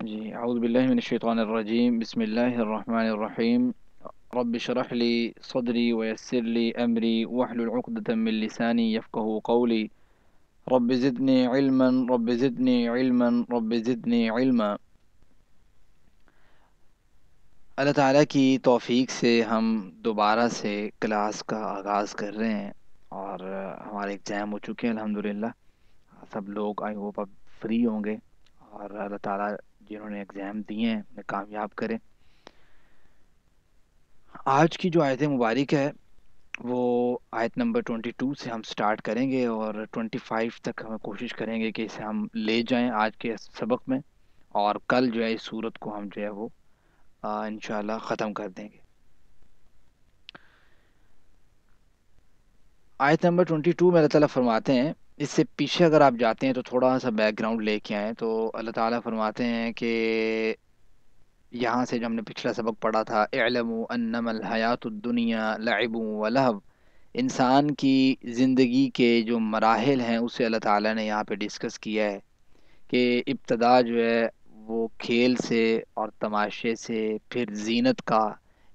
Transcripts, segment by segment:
جی اعوذ باللہ من الشیطان الرجیم، بسم اللہ الرحمن الرحیم۔ رب اشرح لی صدری ویسر لی امری واحلل عقدۃ من لسانی یفقهوا قولی۔ رب زدنی علما رب زدنی علما رب زدنی علما۔ اللہ تعالیٰ کی توفیق سے ہم دوبارہ سے کلاس کا آغاز کر رہے ہیں، اور ہمارے ایگزام ہو چکے ہیں الحمدللہ۔ سب لوگ آئی ہوپ اب فری ہوں گے، اور اللہ تعالیٰ جنہوں نے ایگزام دیے ہیں انہیں کامیاب کرے۔ آج کی جو آیت مبارک ہے وہ آیت نمبر 22 سے ہم سٹارٹ کریں گے، اور 25 تک ہم کوشش کریں گے کہ اسے ہم لے جائیں آج کے سبق میں، اور کل جو ہے اس صورت کو ہم جو ہے وہ انشاءاللہ ختم کر دیں گے۔ آیت نمبر 22 میں اللہ تعالیٰ فرماتے ہیں، اس سے پیچھے اگر آپ جاتے ہیں تو تھوڑا سا بیک گراؤنڈ لے کے آئیں، تو اللہ تعالیٰ فرماتے ہیں کہ یہاں سے جو ہم نے پچھلا سبق پڑھا تھا، اعلموا انما الحیات الدنیا لعب و لہو، انسان کی زندگی کے جو مراحل ہیں اسے اللہ تعالیٰ نے یہاں پہ ڈسکس کیا ہے، کہ ابتدا جو ہے وہ کھیل سے اور تماشے سے، پھر زینت کا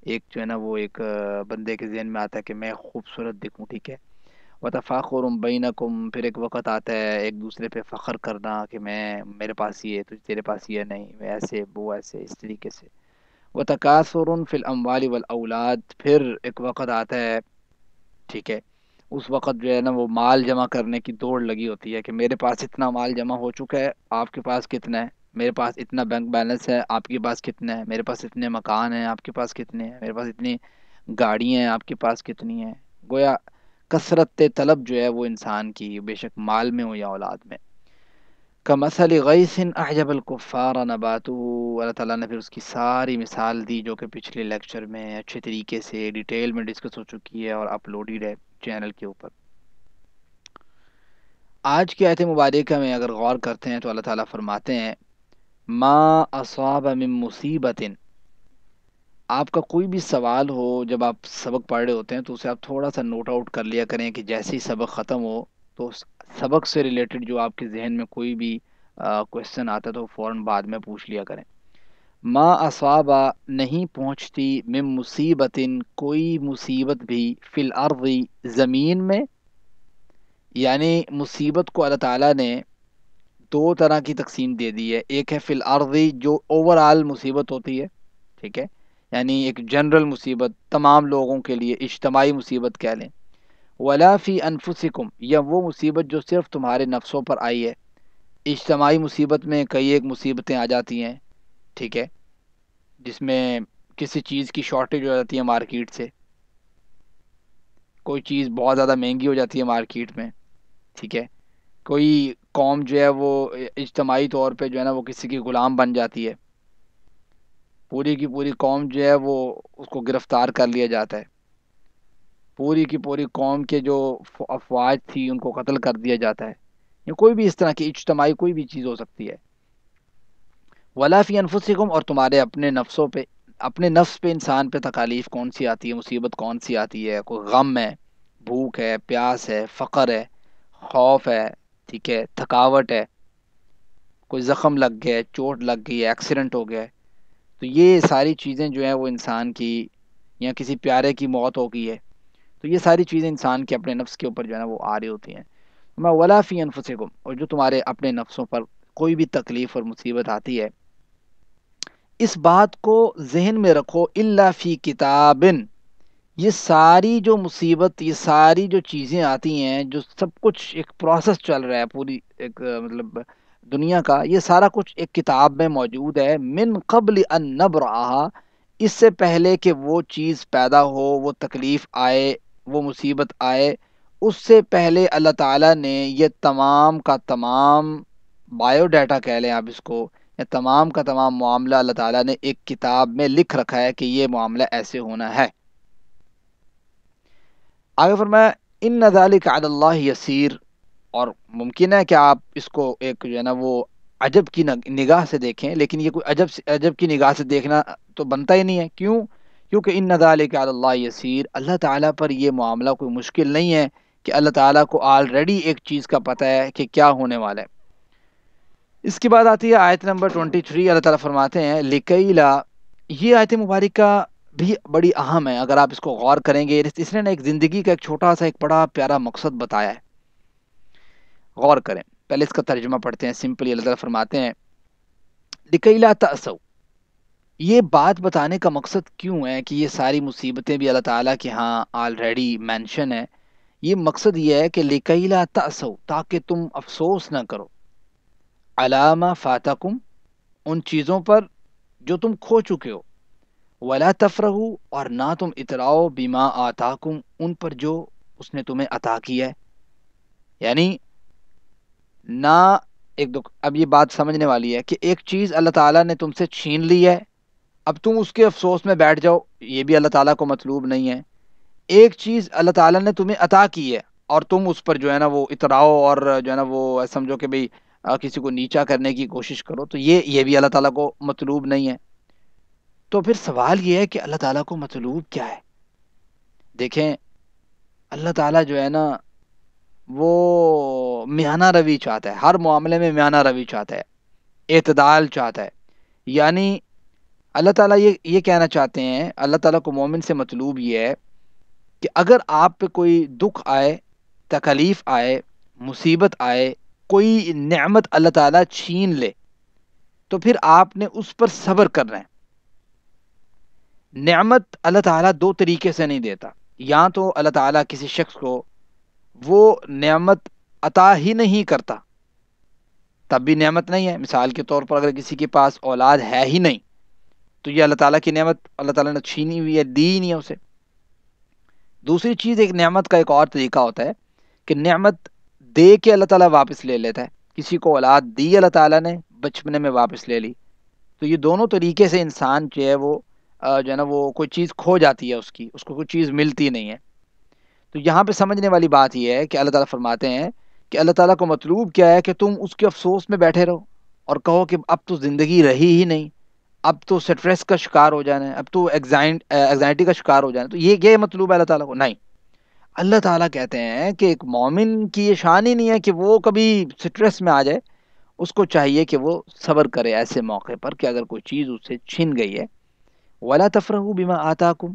ایک جو ہے نا وہ ایک بندے کے ذہن میں آتا ہے کہ میں خوبصورت دکھوں، ٹھیک ہے، وتفاخر بینکم، پھر ایک وقت آتا ہے ایک دوسرے پہ فخر کرنا کہ میں میرے پاس یہ ہے تو تیرے پاس یہ نہیں، میں ایسے وہ ایسے، اس طریقے سے۔ وتکاثر فی الاموال والاولاد، پھر ایک وقت آتا ہے، ٹھیک ہے، اس وقت جو ہے نا وہ مال جمع کرنے کی دوڑ لگی ہوتی ہے کہ میرے پاس اتنا مال جمع ہو چکا ہے، آپ کے پاس کتنا ہے، میرے پاس اتنا بینک بیلنس ہے، آپ کے پاس کتنا ہے، میرے پاس اتنے مکان ہیں، آپ کے پاس کتنے ہیں، میرے پاس اتنی گاڑیاں ہیں، آپ کے پاس کتنی ہیں۔ گویا کثرت طلب جو ہے وہ انسان کی، بے شک مال میں ہو یا اولاد میں۔ کمثل غیث اعجب الکفار نباتہ، اللہ تعالیٰ نے پھر اس کی ساری مثال دی جو کہ پچھلے لیکچر میں اچھے طریقے سے ڈیٹیل میں ڈسکس ہو چکی ہے اور اپلوڈیڈ ہے چینل کے اوپر۔ آج کی آیت مبارکہ میں اگر غور کرتے ہیں تو اللہ تعالیٰ فرماتے ہیں، ما اصاب من مصیبت، آپ کا کوئی بھی سوال ہو جب آپ سبق پڑھ رہے ہوتے ہیں تو اسے آپ تھوڑا سا نوٹ آؤٹ کر لیا کریں، کہ جیسے ہی سبق ختم ہو تو اس سبق سے ریلیٹڈ جو آپ کے ذہن میں کوئی بھی کوشچن آتا ہے تو فوراً بعد میں پوچھ لیا کریں۔ ما اصابہ، نہیں پہنچتی، من مصیبت، کوئی مصیبت بھی، فی الارض، زمین میں، یعنی مصیبت کو اللہ تعالیٰ نے دو طرح کی تقسیم دے دی ہے۔ ایک ہے فی الارض جو اوور آل مصیبت ہوتی ہے، ٹھیک ہے، یعنی ایک جنرل مصیبت تمام لوگوں کے لیے، اجتماعی مصیبت کہہ لیں۔ ولا فی انفسکم، یا وہ مصیبت جو صرف تمہارے نفسوں پر آئی ہے۔ اجتماعی مصیبت میں کئی ایک مصیبتیں آ جاتی ہیں، ٹھیک ہے، جس میں کسی چیز کی شارٹیج ہو جاتی ہے مارکیٹ سے، کوئی چیز بہت زیادہ مہنگی ہو جاتی ہے مارکیٹ میں، ٹھیک ہے، کوئی قوم جو ہے وہ اجتماعی طور پہ جو ہے نا وہ کسی کی غلام بن جاتی ہے، پوری کی پوری قوم جو ہے وہ اس کو گرفتار کر لیا جاتا ہے، پوری کی پوری قوم کے جو افواج تھی ان کو قتل کر دیا جاتا ہے، یا کوئی بھی اس طرح کی اجتماعی کوئی بھی چیز ہو سکتی ہے۔ ولا فی انفسکم، اور تمہارے اپنے نفسوں پہ، اپنے نفس پہ، انسان پہ تکالیف کون سی آتی ہے، مصیبت کون سی آتی ہے، کوئی غم ہے، بھوک ہے، پیاس ہے، فقر ہے، خوف ہے، ٹھیک ہے، تھکاوٹ ہے، کوئی زخم لگ گیا ہے، چوٹ لگ گئی ہے، ایکسیڈنٹ ہو گیا ہے، تو یہ ساری چیزیں جو ہیں وہ انسان کی، یا کسی پیارے کی موت ہو گئی ہے، تو یہ ساری چیزیں انسان کے اپنے نفس کے اوپر جو ہے نا وہ آ رہی ہوتی ہیں۔ میں ولا فی انفسکم، اور جو تمہارے اپنے نفسوں پر کوئی بھی تکلیف اور مصیبت آتی ہے، اس بات کو ذہن میں رکھو، الا فی کتاب، یہ ساری جو مصیبت، یہ ساری جو چیزیں آتی ہیں، جو سب کچھ ایک پروسیس چل رہا ہے پوری ایک مطلب دنیا کا، یہ سارا کچھ ایک کتاب میں موجود ہے، من قبل ان نبرأہا، اس سے پہلے کہ وہ چیز پیدا ہو، وہ تکلیف آئے، وہ مصیبت آئے، اس سے پہلے اللہ تعالیٰ نے یہ تمام کا تمام بایو ڈیٹا کہہ لیں آپ اس کو، یا تمام کا تمام معاملہ اللہ تعالیٰ نے ایک کتاب میں لکھ رکھا ہے کہ یہ معاملہ ایسے ہونا ہے۔ آگے فرمایا، ان ذالک علی اللہ یسیر، اور ممکن ہے کہ آپ اس کو ایک جو ہے نا وہ عجب کی نگاہ سے دیکھیں، لیکن یہ کوئی عجب کی نگاہ سے دیکھنا تو بنتا ہی نہیں ہے۔ کیوں؟ کیونکہ ان ذالک علی اللہ یسیر، اللہ تعالیٰ پر یہ معاملہ کوئی مشکل نہیں ہے، کہ اللہ تعالیٰ کو آلریڈی ایک چیز کا پتہ ہے کہ کیا ہونے والا ہے۔ اس کے بعد آتی ہے آیت نمبر 23. اللہ تعالیٰ فرماتے ہیں لکیلا. یہ آیت مبارکہ بھی بڑی اہم ہے، اگر آپ اس کو غور کریں گے اس نے ایک زندگی کا ایک چھوٹا سا ایک بڑا پیارا مقصد بتایا ہے. غور کریں، پہلے اس کا ترجمہ پڑھتے ہیں سمپلی. اللہ تعالیٰ فرماتے ہیں لکیلا تأسو. یہ بات بتانے کا مقصد کیوں ہے کہ یہ ساری مصیبتیں بھی اللہ تعالیٰ کے ہاں آلریڈی مینشن ہے. یہ مقصد یہ ہے کہ لکیلا تأسو، تاکہ تم افسوس نہ کرو، علامہ فاتکم، ان چیزوں پر جو تم کھو چکے ہو، ولا تفرحوا، اور نہ تم اتراؤ، بما آتاکم، ان پر جو اس نے تمہیں عطا کیا ہے. یعنی نہ ایک دو، اب یہ بات سمجھنے والی ہے کہ ایک چیز اللہ تعالیٰ نے تم سے چھین لی ہے، اب تم اس کے افسوس میں بیٹھ جاؤ، یہ بھی اللہ تعالیٰ کو مطلوب نہیں ہے. ایک چیز اللہ تعالیٰ نے تمہیں عطا کی ہے اور تم اس پر جو ہے نا وہ اتراؤ اور جو ہے نا وہ سمجھو کہ بھئی کسی کو نیچا کرنے کی کوشش کرو، تو یہ بھی اللہ تعالیٰ کو مطلوب نہیں ہے. تو پھر سوال یہ ہے کہ اللہ تعالیٰ کو مطلوب کیا ہے؟ دیکھیں، اللہ تعالیٰ جو ہے نا وہ میانہ روی چاہتا ہے، ہر معاملے میں میانہ روی چاہتا ہے، اعتدال چاہتا ہے. یعنی اللہ تعالیٰ یہ کہنا چاہتے ہیں، اللہ تعالیٰ کو مومن سے مطلوب یہ ہے کہ اگر آپ پہ کوئی دکھ آئے، تکلیف آئے، مصیبت آئے، کوئی نعمت اللہ تعالیٰ چھین لے، تو پھر آپ نے اس پر صبر کرنا ہے. نعمت اللہ تعالیٰ دو طریقے سے نہیں دیتا. یا تو اللہ تعالیٰ کسی شخص کو وہ نعمت عطا ہی نہیں کرتا، تب بھی نعمت نہیں ہے. مثال کے طور پر اگر کسی کے پاس اولاد ہے ہی نہیں، تو یہ اللہ تعالیٰ کی نعمت اللہ تعالیٰ نے چھینی ہوئی ہے، دی ہی نہیں ہے اسے. دوسری چیز، ایک نعمت کا ایک اور طریقہ ہوتا ہے کہ نعمت دے کے اللہ تعالیٰ واپس لے لیتا ہے. کسی کو اولاد دی اللہ تعالیٰ نے، بچپنے میں واپس لے لی. تو یہ دونوں طریقے سے انسان جو ہے وہ جو ہے نا وہ کوئی چیز کھو جاتی ہے، اس کو کوئی چیز ملتی نہیں ہے. تو یہاں پہ سمجھنے والی بات یہ ہے کہ اللہ تعالیٰ فرماتے ہیں کہ اللہ تعالیٰ کو مطلوب کیا ہے کہ تم اس کے افسوس میں بیٹھے رہو اور کہو کہ اب تو زندگی رہی ہی نہیں، اب تو سٹریس کا شکار ہو جانا ہے، اب تو ایگزائٹی کا شکار ہو جانا ہے. تو یہ مطلوب ہے اللہ تعالیٰ کو؟ نہیں. اللہ تعالیٰ کہتے ہیں کہ ایک مومن کی یہ شان ہی نہیں ہے کہ وہ کبھی سٹریس میں آ جائے. اس کو چاہیے کہ وہ صبر کرے ایسے موقع پر کہ اگر کوئی چیز اس سے چھن گئی ہے. ولا تفرحوا بما آتاکم.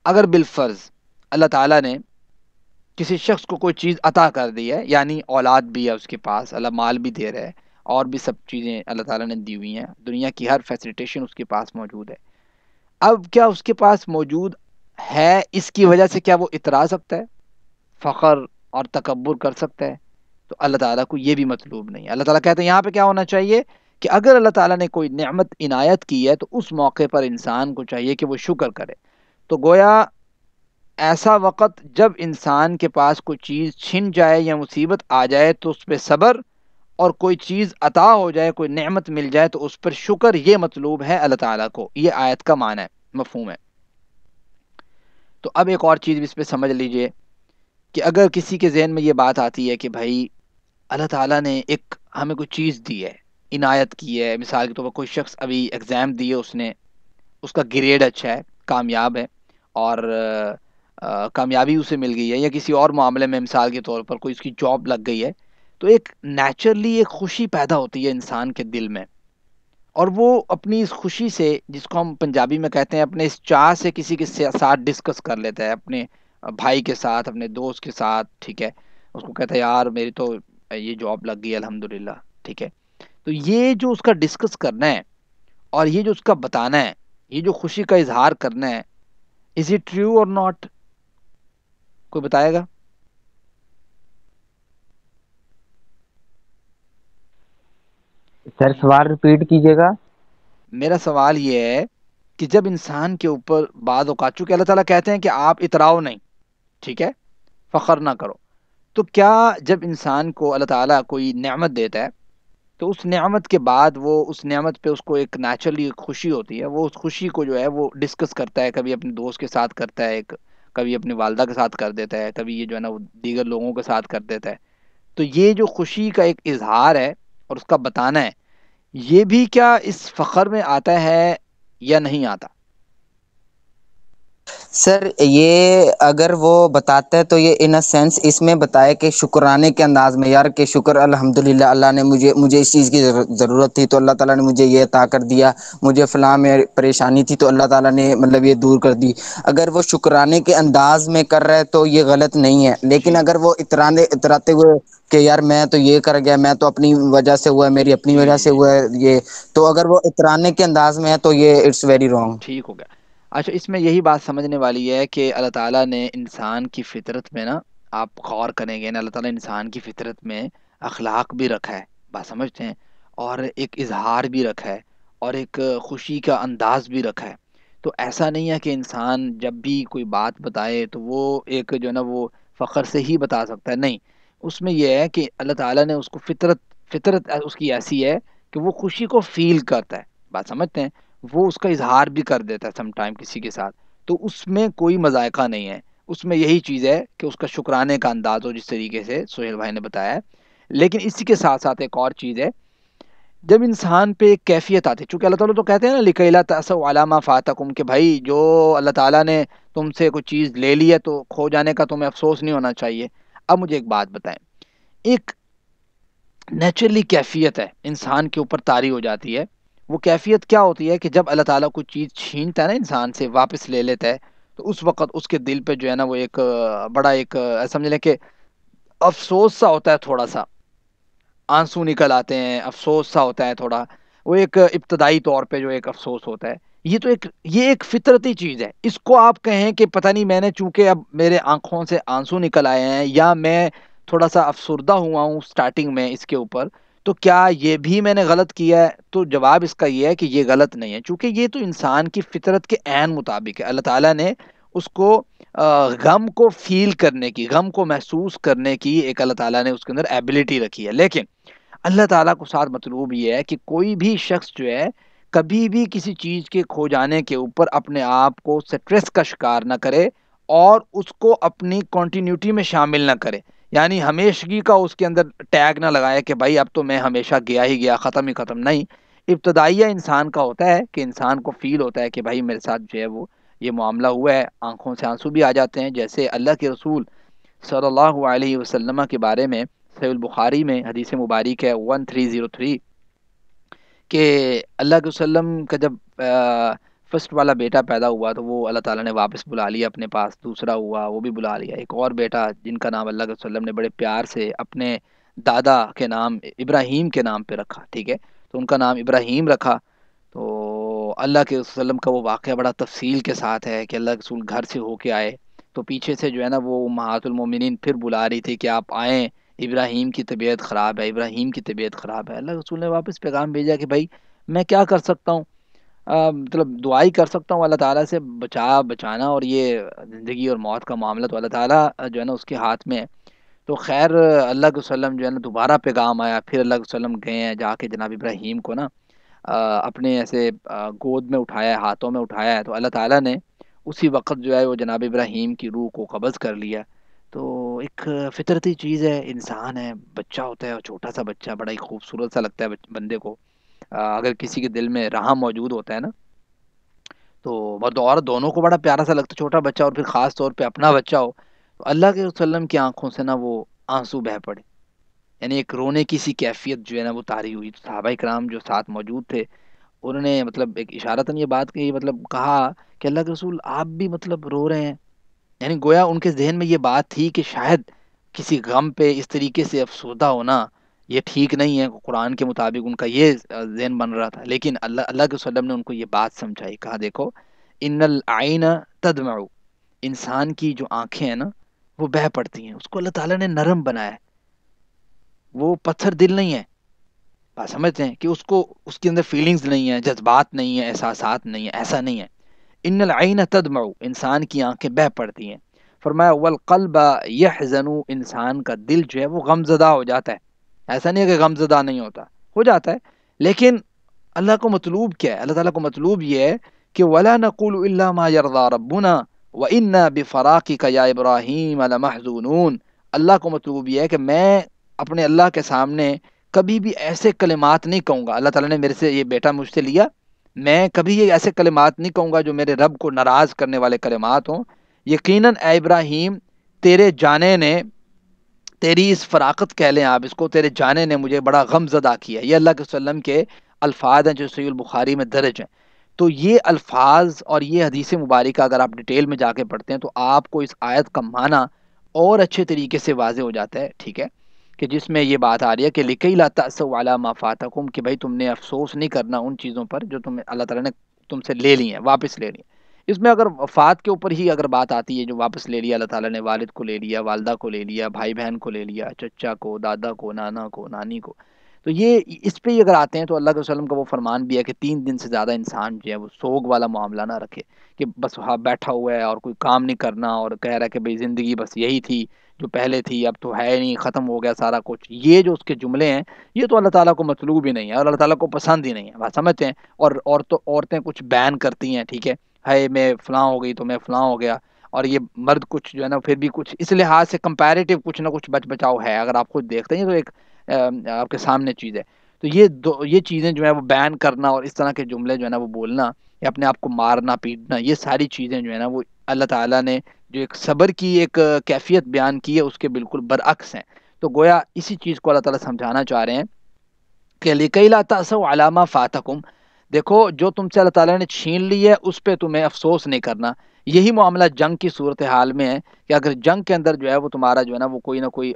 اگر بالفرض اللہ تعالیٰ نے کسی شخص کو کوئی چیز عطا کر دی ہے، یعنی اولاد بھی ہے اس کے پاس، اللہ مال بھی دے رہا ہے، اور بھی سب چیزیں اللہ تعالیٰ نے دی ہوئی ہیں، دنیا کی ہر فیسیلیٹیشن اس کے پاس موجود ہے. اب کیا اس کے پاس موجود ہے اس کی وجہ سے کیا وہ اترا سکتا ہے، فخر اور تکبر کر سکتا ہے؟ تو اللہ تعالیٰ کو یہ بھی مطلوب نہیں ہے. اللہ تعالیٰ کہتے ہیں یہاں پہ کیا ہونا چاہیے کہ اگر اللہ تعالیٰ نے کوئی نعمت عنایت کی ہے تو اس موقع پر انسان کو چاہیے کہ وہ شکر کرے. تو گویا ایسا وقت جب انسان کے پاس کوئی چیز چھن جائے یا مصیبت آ جائے تو اس پہ صبر، اور کوئی چیز عطا ہو جائے، کوئی نعمت مل جائے تو اس پر شکر، یہ مطلوب ہے اللہ تعالیٰ کو. یہ آیت کا معنی ہے، مفہوم ہے. تو اب ایک اور چیز بھی اس پہ سمجھ لیجئے کہ اگر کسی کے ذہن میں یہ بات آتی ہے کہ بھائی اللہ تعالیٰ نے ایک ہمیں کوئی چیز دی ہے، عنایت کی ہے، مثال کے طور پر کوئی شخص ابھی ایگزام دیے، اس نے، اس کا گریڈ اچھا ہے، کامیاب ہے، اور کامیابی اسے مل گئی ہے، یا کسی اور معاملے میں مثال کے طور پر کوئی اس کی جاب لگ گئی ہے، تو ایک نیچرلی ایک خوشی پیدا ہوتی ہے انسان کے دل میں، اور وہ اپنی اس خوشی سے، جس کو ہم پنجابی میں کہتے ہیں اپنے اس چاہ سے، کسی کے ساتھ ڈسکس کر لیتا ہے، اپنے بھائی کے ساتھ، اپنے دوست کے ساتھ، ٹھیک ہے. اس کو کہتا ہے یار میری تو یہ جاب لگ گئی الحمدللہ، ٹھیک ہے. تو یہ جو اس کا ڈسکس کرنا ہے اور یہ جو اس کا بتانا ہے، یہ جو خوشی کا اظہار کرنا ہے، از اٹ ٹرو اور ناٹ؟ کوئی بتائے گا؟ سر سوال ریپیٹ کیجیے گا. میرا سوال یہ ہے کہ جب انسان کے اوپر بعض اوقات، چونکہ اللہ تعالیٰ کہتے ہیں کہ آپ اتراؤ نہیں، ٹھیک ہے، فخر نہ کرو، تو کیا جب انسان کو اللہ تعالیٰ کوئی نعمت دیتا ہے تو اس نعمت کے بعد وہ اس نعمت پہ اس کو ایک نیچرلی ایک خوشی ہوتی ہے، وہ اس خوشی کو جو ہے وہ ڈسکس کرتا ہے، کبھی اپنے دوست کے ساتھ کرتا ہے، کبھی اپنی والدہ کے ساتھ کر دیتا ہے، کبھی یہ جو ہے نا وہ دیگر لوگوں کے ساتھ کر دیتا ہے. تو یہ جو خوشی کا ایک اظہار ہے اور اس کا بتانا ہے، یہ بھی کیا اس فخر میں آتا ہے یا نہیں آتا؟ سر یہ اگر وہ بتاتا ہے تو یہ ان اے سینس اس میں بتائے کہ شکرانے کے انداز میں، یار کہ شکر الحمدللہ اللہ نے مجھے اس چیز کی ضرورت تھی تو اللہ تعالیٰ نے مجھے یہ عطا کر دیا، مجھے فلاں میں پریشانی تھی تو اللہ تعالیٰ نے مطلب یہ دور کر دی، اگر وہ شکرانے کے انداز میں کر رہا ہے تو یہ غلط نہیں ہے، لیکن جی اگر وہ اتراتے ہوئے کہ یار میں تو یہ کر گیا، میں تو اپنی وجہ سے ہوا ہے، میری اپنی جی وجہ جی سے جی ہوا ہے یہ، تو اگر وہ اترانے کے انداز میں ہے تو یہ اٹس ویری رانگ۔ ٹھیک ہو گیا۔ اچھا، اس میں یہی بات سمجھنے والی ہے کہ اللہ تعالیٰ نے انسان کی فطرت میں نا، آپ غور کریں گے نا، اللہ تعالیٰ نے انسان کی فطرت میں اخلاق بھی رکھا ہے، بات سمجھتے ہیں، اور ایک اظہار بھی رکھا ہے، اور ایک خوشی کا انداز بھی رکھا ہے۔ تو ایسا نہیں ہے کہ انسان جب بھی کوئی بات بتائے تو وہ ایک جو ہے نا وہ فخر سے ہی بتا سکتا ہے، نہیں، اس میں یہ ہے کہ اللہ تعالیٰ نے اس کو فطرت اس کی ایسی ہے کہ وہ خوشی کو فیل کرتا ہے، بات سمجھتے ہیں، وہ اس کا اظہار بھی کر دیتا ہے سم ٹائم کسی کے ساتھ، تو اس میں کوئی مذائقہ نہیں ہے، اس میں یہی چیز ہے کہ اس کا شکرانے کا انداز ہو، جس طریقے سے سہیل بھائی نے بتایا ہے۔ لیکن اسی کے ساتھ ساتھ ایک اور چیز ہے، جب انسان پہ ایک کیفیت آتی ہے، چونکہ اللہ تعالیٰ تو کہتے ہیں نا لکیلا تأسوا علی ما فاتکم، کہ بھائی جو اللہ تعالیٰ نے تم سے کوئی چیز لے لی ہے تو کھو جانے کا تمہیں افسوس نہیں ہونا چاہیے۔ اب مجھے ایک بات بتائیں، ایک نیچرلی کیفیت ہے انسان کے اوپر طاری ہو جاتی ہے، وہ کیفیت کیا ہوتی ہے کہ جب اللہ تعالیٰ کوئی چیز چھینتا ہے نا انسان سے، واپس لے لیتا ہے، تو اس وقت اس کے دل پہ جو ہے نا وہ ایک بڑا ایک سمجھ لیں کہ افسوس سا ہوتا ہے، تھوڑا سا آنسو نکل آتے ہیں، افسوس سا ہوتا ہے تھوڑا، وہ ایک ابتدائی طور پہ جو ایک افسوس ہوتا ہے، یہ ایک فطرتی چیز ہے، اس کو آپ کہیں کہ پتہ نہیں میں نے چونکہ اب میرے آنکھوں سے آنسو نکل آئے ہیں، یا میں تھوڑا سا افسردہ ہوا ہوں سٹارٹنگ میں اس کے اوپر، تو کیا یہ بھی میں نے غلط کیا ہے؟ تو جواب اس کا یہ ہے کہ یہ غلط نہیں ہے، چونکہ یہ تو انسان کی فطرت کے عین مطابق ہے، اللہ تعالیٰ نے اس کو غم کو فیل کرنے کی، غم کو محسوس کرنے کی ایک اللہ تعالیٰ نے اس کے اندر ایبلٹی رکھی ہے۔ لیکن اللہ تعالیٰ کو ساتھ مطلوب یہ ہے کہ کوئی بھی شخص جو ہے کبھی بھی کسی چیز کے کھو جانے کے اوپر اپنے آپ کو سٹریس کا شکار نہ کرے، اور اس کو اپنی کنٹینیوٹی میں شامل نہ کرے، یعنی ہمیشگی کا اس کے اندر ٹیگ نہ لگائے کہ بھائی اب تو میں ہمیشہ گیا ہی گیا، ختم ہی ختم، نہیں، ابتدائیہ انسان کا ہوتا ہے کہ انسان کو فیل ہوتا ہے کہ بھائی میرے ساتھ جو ہے وہ یہ معاملہ ہوا ہے، آنکھوں سے آنسو بھی آ جاتے ہیں، جیسے اللہ کے رسول صلی اللہ علیہ وسلم کے بارے میں صحیح البخاری میں حدیث مبارک ہے 1303، کہ اللہ کے وسلم کا جب فرسٹ والا بیٹا پیدا ہوا تو وہ اللہ تعالیٰ نے واپس بلا لیا اپنے پاس، دوسرا ہوا وہ بھی بلا لیا، ایک اور بیٹا جن کا نام اللہ کے وسلم نے بڑے پیار سے اپنے دادا کے نام ابراہیم کے نام پہ رکھا، ٹھیک ہے، تو ان کا نام ابراہیم رکھا۔ تو اللہ کے وسلم کا وہ واقعہ بڑا تفصیل کے ساتھ ہے کہ اللہ کے رسول گھر سے ہو کے آئے، تو پیچھے سے جو ہے نا وہ امہات المومنین پھر بلا رہی تھی کہ آپ آئیں، ابراہیم کی طبیعت خراب ہے، ابراہیم کی طبیعت خراب ہے۔ اللہ کے رسول نے واپس پیغام بھیجا کہ بھائی میں کیا کر سکتا ہوں، مطلب دعائی کر سکتا ہوں اللہ تعالیٰ سے بچانا، اور یہ زندگی اور موت کا معاملہ تو اللہ تعالیٰ جو ہے نا اس کے ہاتھ میں ہے۔ تو خیر اللہ کے وسلم جو ہے نا دوبارہ پیغام آیا، پھر اللہ کے وسلم گئے ہیں، جا کے جناب ابراہیم کو نا اپنے ایسے گود میں اٹھایا ہے، ہاتھوں میں اٹھایا ہے، تو اللہ تعالیٰ نے اسی وقت جو ہے وہ جناب ابراہیم کی روح کو قبض کر لیا۔ تو ایک فطرتی چیز ہے، انسان ہے، بچہ ہوتا ہے، اور چھوٹا سا بچہ بڑا ہی خوبصورت سا لگتا ہے بندے کو، اگر کسی کے دل میں رحم موجود ہوتا ہے نا، تو مرد و عورت دونوں کو بڑا پیارا سا لگتا ہے، چھوٹا بچہ اور پھر خاص طور پہ اپنا بچہ ہو، تو اللہ کے وسلم کی آنکھوں سے نا وہ آنسو بہہ پڑے، یعنی ایک رونے کی سی کیفیت جو ہے نا وہ طاری ہوئی، تو صحابہ کرام جو ساتھ موجود تھے انہوں نے مطلب ایک اشارتاً یہ بات کہی، مطلب کہا کہ اللہ کے رسول آپ بھی مطلب رو رہے ہیں، یعنی گویا ان کے ذہن میں یہ بات تھی کہ شاید کسی غم پہ اس طریقے سے افسردہ ہونا یہ ٹھیک نہیں ہے، قرآن کے مطابق ان کا یہ ذہن بن رہا تھا، لیکن اللہ کے وسلم نے ان کو یہ بات سمجھائی، کہا دیکھو ان العین تدمع، انسان کی جو آنکھیں ہیں نا وہ بہہ پڑتی ہیں، اس کو اللہ تعالیٰ نے نرم بنایا ہے، وہ پتھر دل نہیں ہے، بات سمجھتے ہیں کہ اس کے اندر فیلنگز نہیں ہیں، جذبات نہیں ہیں، احساسات نہیں ہیں، ایسا نہیں ہے، ان العین تدمع، انسان کی آنکھیں بہہ پڑتی ہیں، فرمایا والقلب یحزن، انسان کا دل جو ہے وہ غم زدہ ہو جاتا ہے، ایسا نہیں ہے کہ غم زدہ نہیں ہوتا، ہو جاتا ہے، لیکن اللہ کو مطلوب کیا ہے؟ اللہ تعالیٰ کو مطلوب یہ ہے کہ ولا نقول الا ما يرضى ربنا وانا بفراقك يا ابراہیم لمحزونون، اللہ کو مطلوب یہ ہے کہ میں اپنے اللہ کے سامنے کبھی بھی ایسے کلمات نہیں کہوں گا، اللہ تعالیٰ نے میرے سے یہ بیٹا مجھ سے لیا، میں کبھی یہ ایسے کلمات نہیں کہوں گا جو میرے رب کو ناراض کرنے والے کلمات ہوں. یقیناً اے ابراہیم تیرے جانے نے، تیری اس فراقت کہہ لیں آپ اس کو، تیرے جانے نے مجھے بڑا غم زدہ کیا. یہ اللہ کے وسلم کے الفاظ ہیں جو صحیح البخاری میں درج ہیں. تو یہ الفاظ اور یہ حدیث مبارکہ اگر آپ ڈیٹیل میں جا کے پڑھتے ہیں تو آپ کو اس آیت کا معنی اور اچھے طریقے سے واضح ہو جاتا ہے. ٹھیک ہے، کہ جس میں یہ بات آ رہی ہے کہ لِكَيْ لَا تَأْسَوْا عَلَىٰ مَا فَاتَكُمْ، کہ بھائی تم نے افسوس نہیں کرنا ان چیزوں پر جو تم اللہ تعالیٰ نے تم سے لے لی ہیں، واپس لے لی ہیں. اس میں اگر وفات کے اوپر ہی اگر بات آتی ہے، جو واپس لے لیا اللہ تعالیٰ نے، والد کو لے لیا، والدہ کو لے لیا، بھائی بہن کو لے لیا، چچا کو، دادا کو، نانا کو، نانی کو، تو یہ اس پہ ہی اگر آتے ہیں تو اللہ کے وسلم کا وہ فرمان بھی ہے کہ 3 دن سے زیادہ انسان جو ہے وہ سوگ والا معاملہ نہ رکھے، کہ بس وہاں بیٹھا ہوا ہے اور کوئی کام نہیں کرنا اور کہہ رہا ہے کہ بھئی زندگی بس یہی تھی جو پہلے تھی، اب تو ہے نہیں، ختم ہو گیا سارا کچھ. یہ جو اس کے جملے ہیں یہ تو اللہ تعالیٰ کو مطلوب ہی نہیں ہے اور اللہ تعالیٰ کو پسند ہی نہیں ہے. بات سمجھتے ہیں؟ اور عورتیں کچھ بیان کرتی ہیں، ٹھیک ہے میں فلاں ہو گئی تو میں فلاں ہو گیا، اور یہ مرد کچھ جو ہے نا پھر بھی کچھ اس لحاظ سے کمپیریٹیو کچھ نہ کچھ بچاؤ ہے. اگر آپ خود دیکھتے ہیں تو ایک آپ کے سامنے چیز ہے. تو یہ چیزیں جو ہے وہ بیان کرنا اور اس طرح کے جملے جو ہے نا وہ بولنا، یا اپنے آپ کو مارنا پیٹنا، یہ ساری چیزیں جو ہے نا وہ اللہ تعالیٰ نے جو ایک صبر کی ایک کیفیت بیان کی ہے اس کے بالکل برعکس ہیں. تو گویا اسی چیز کو اللہ تعالیٰ سمجھانا چاہ رہے ہیں کہ لِكَيْ لَا تَأْسَوْا عَلَىٰ مَا فَاتَكُمْ، دیکھو جو تم سے اللہ تعالیٰ نے چھین لی ہے اس پہ تمہیں افسوس نہیں کرنا. یہی معاملہ جنگ کی صورتحال میں ہے کہ اگر جنگ کے اندر جو ہے وہ تمہارا جو ہے نا وہ کوئی نہ کوئی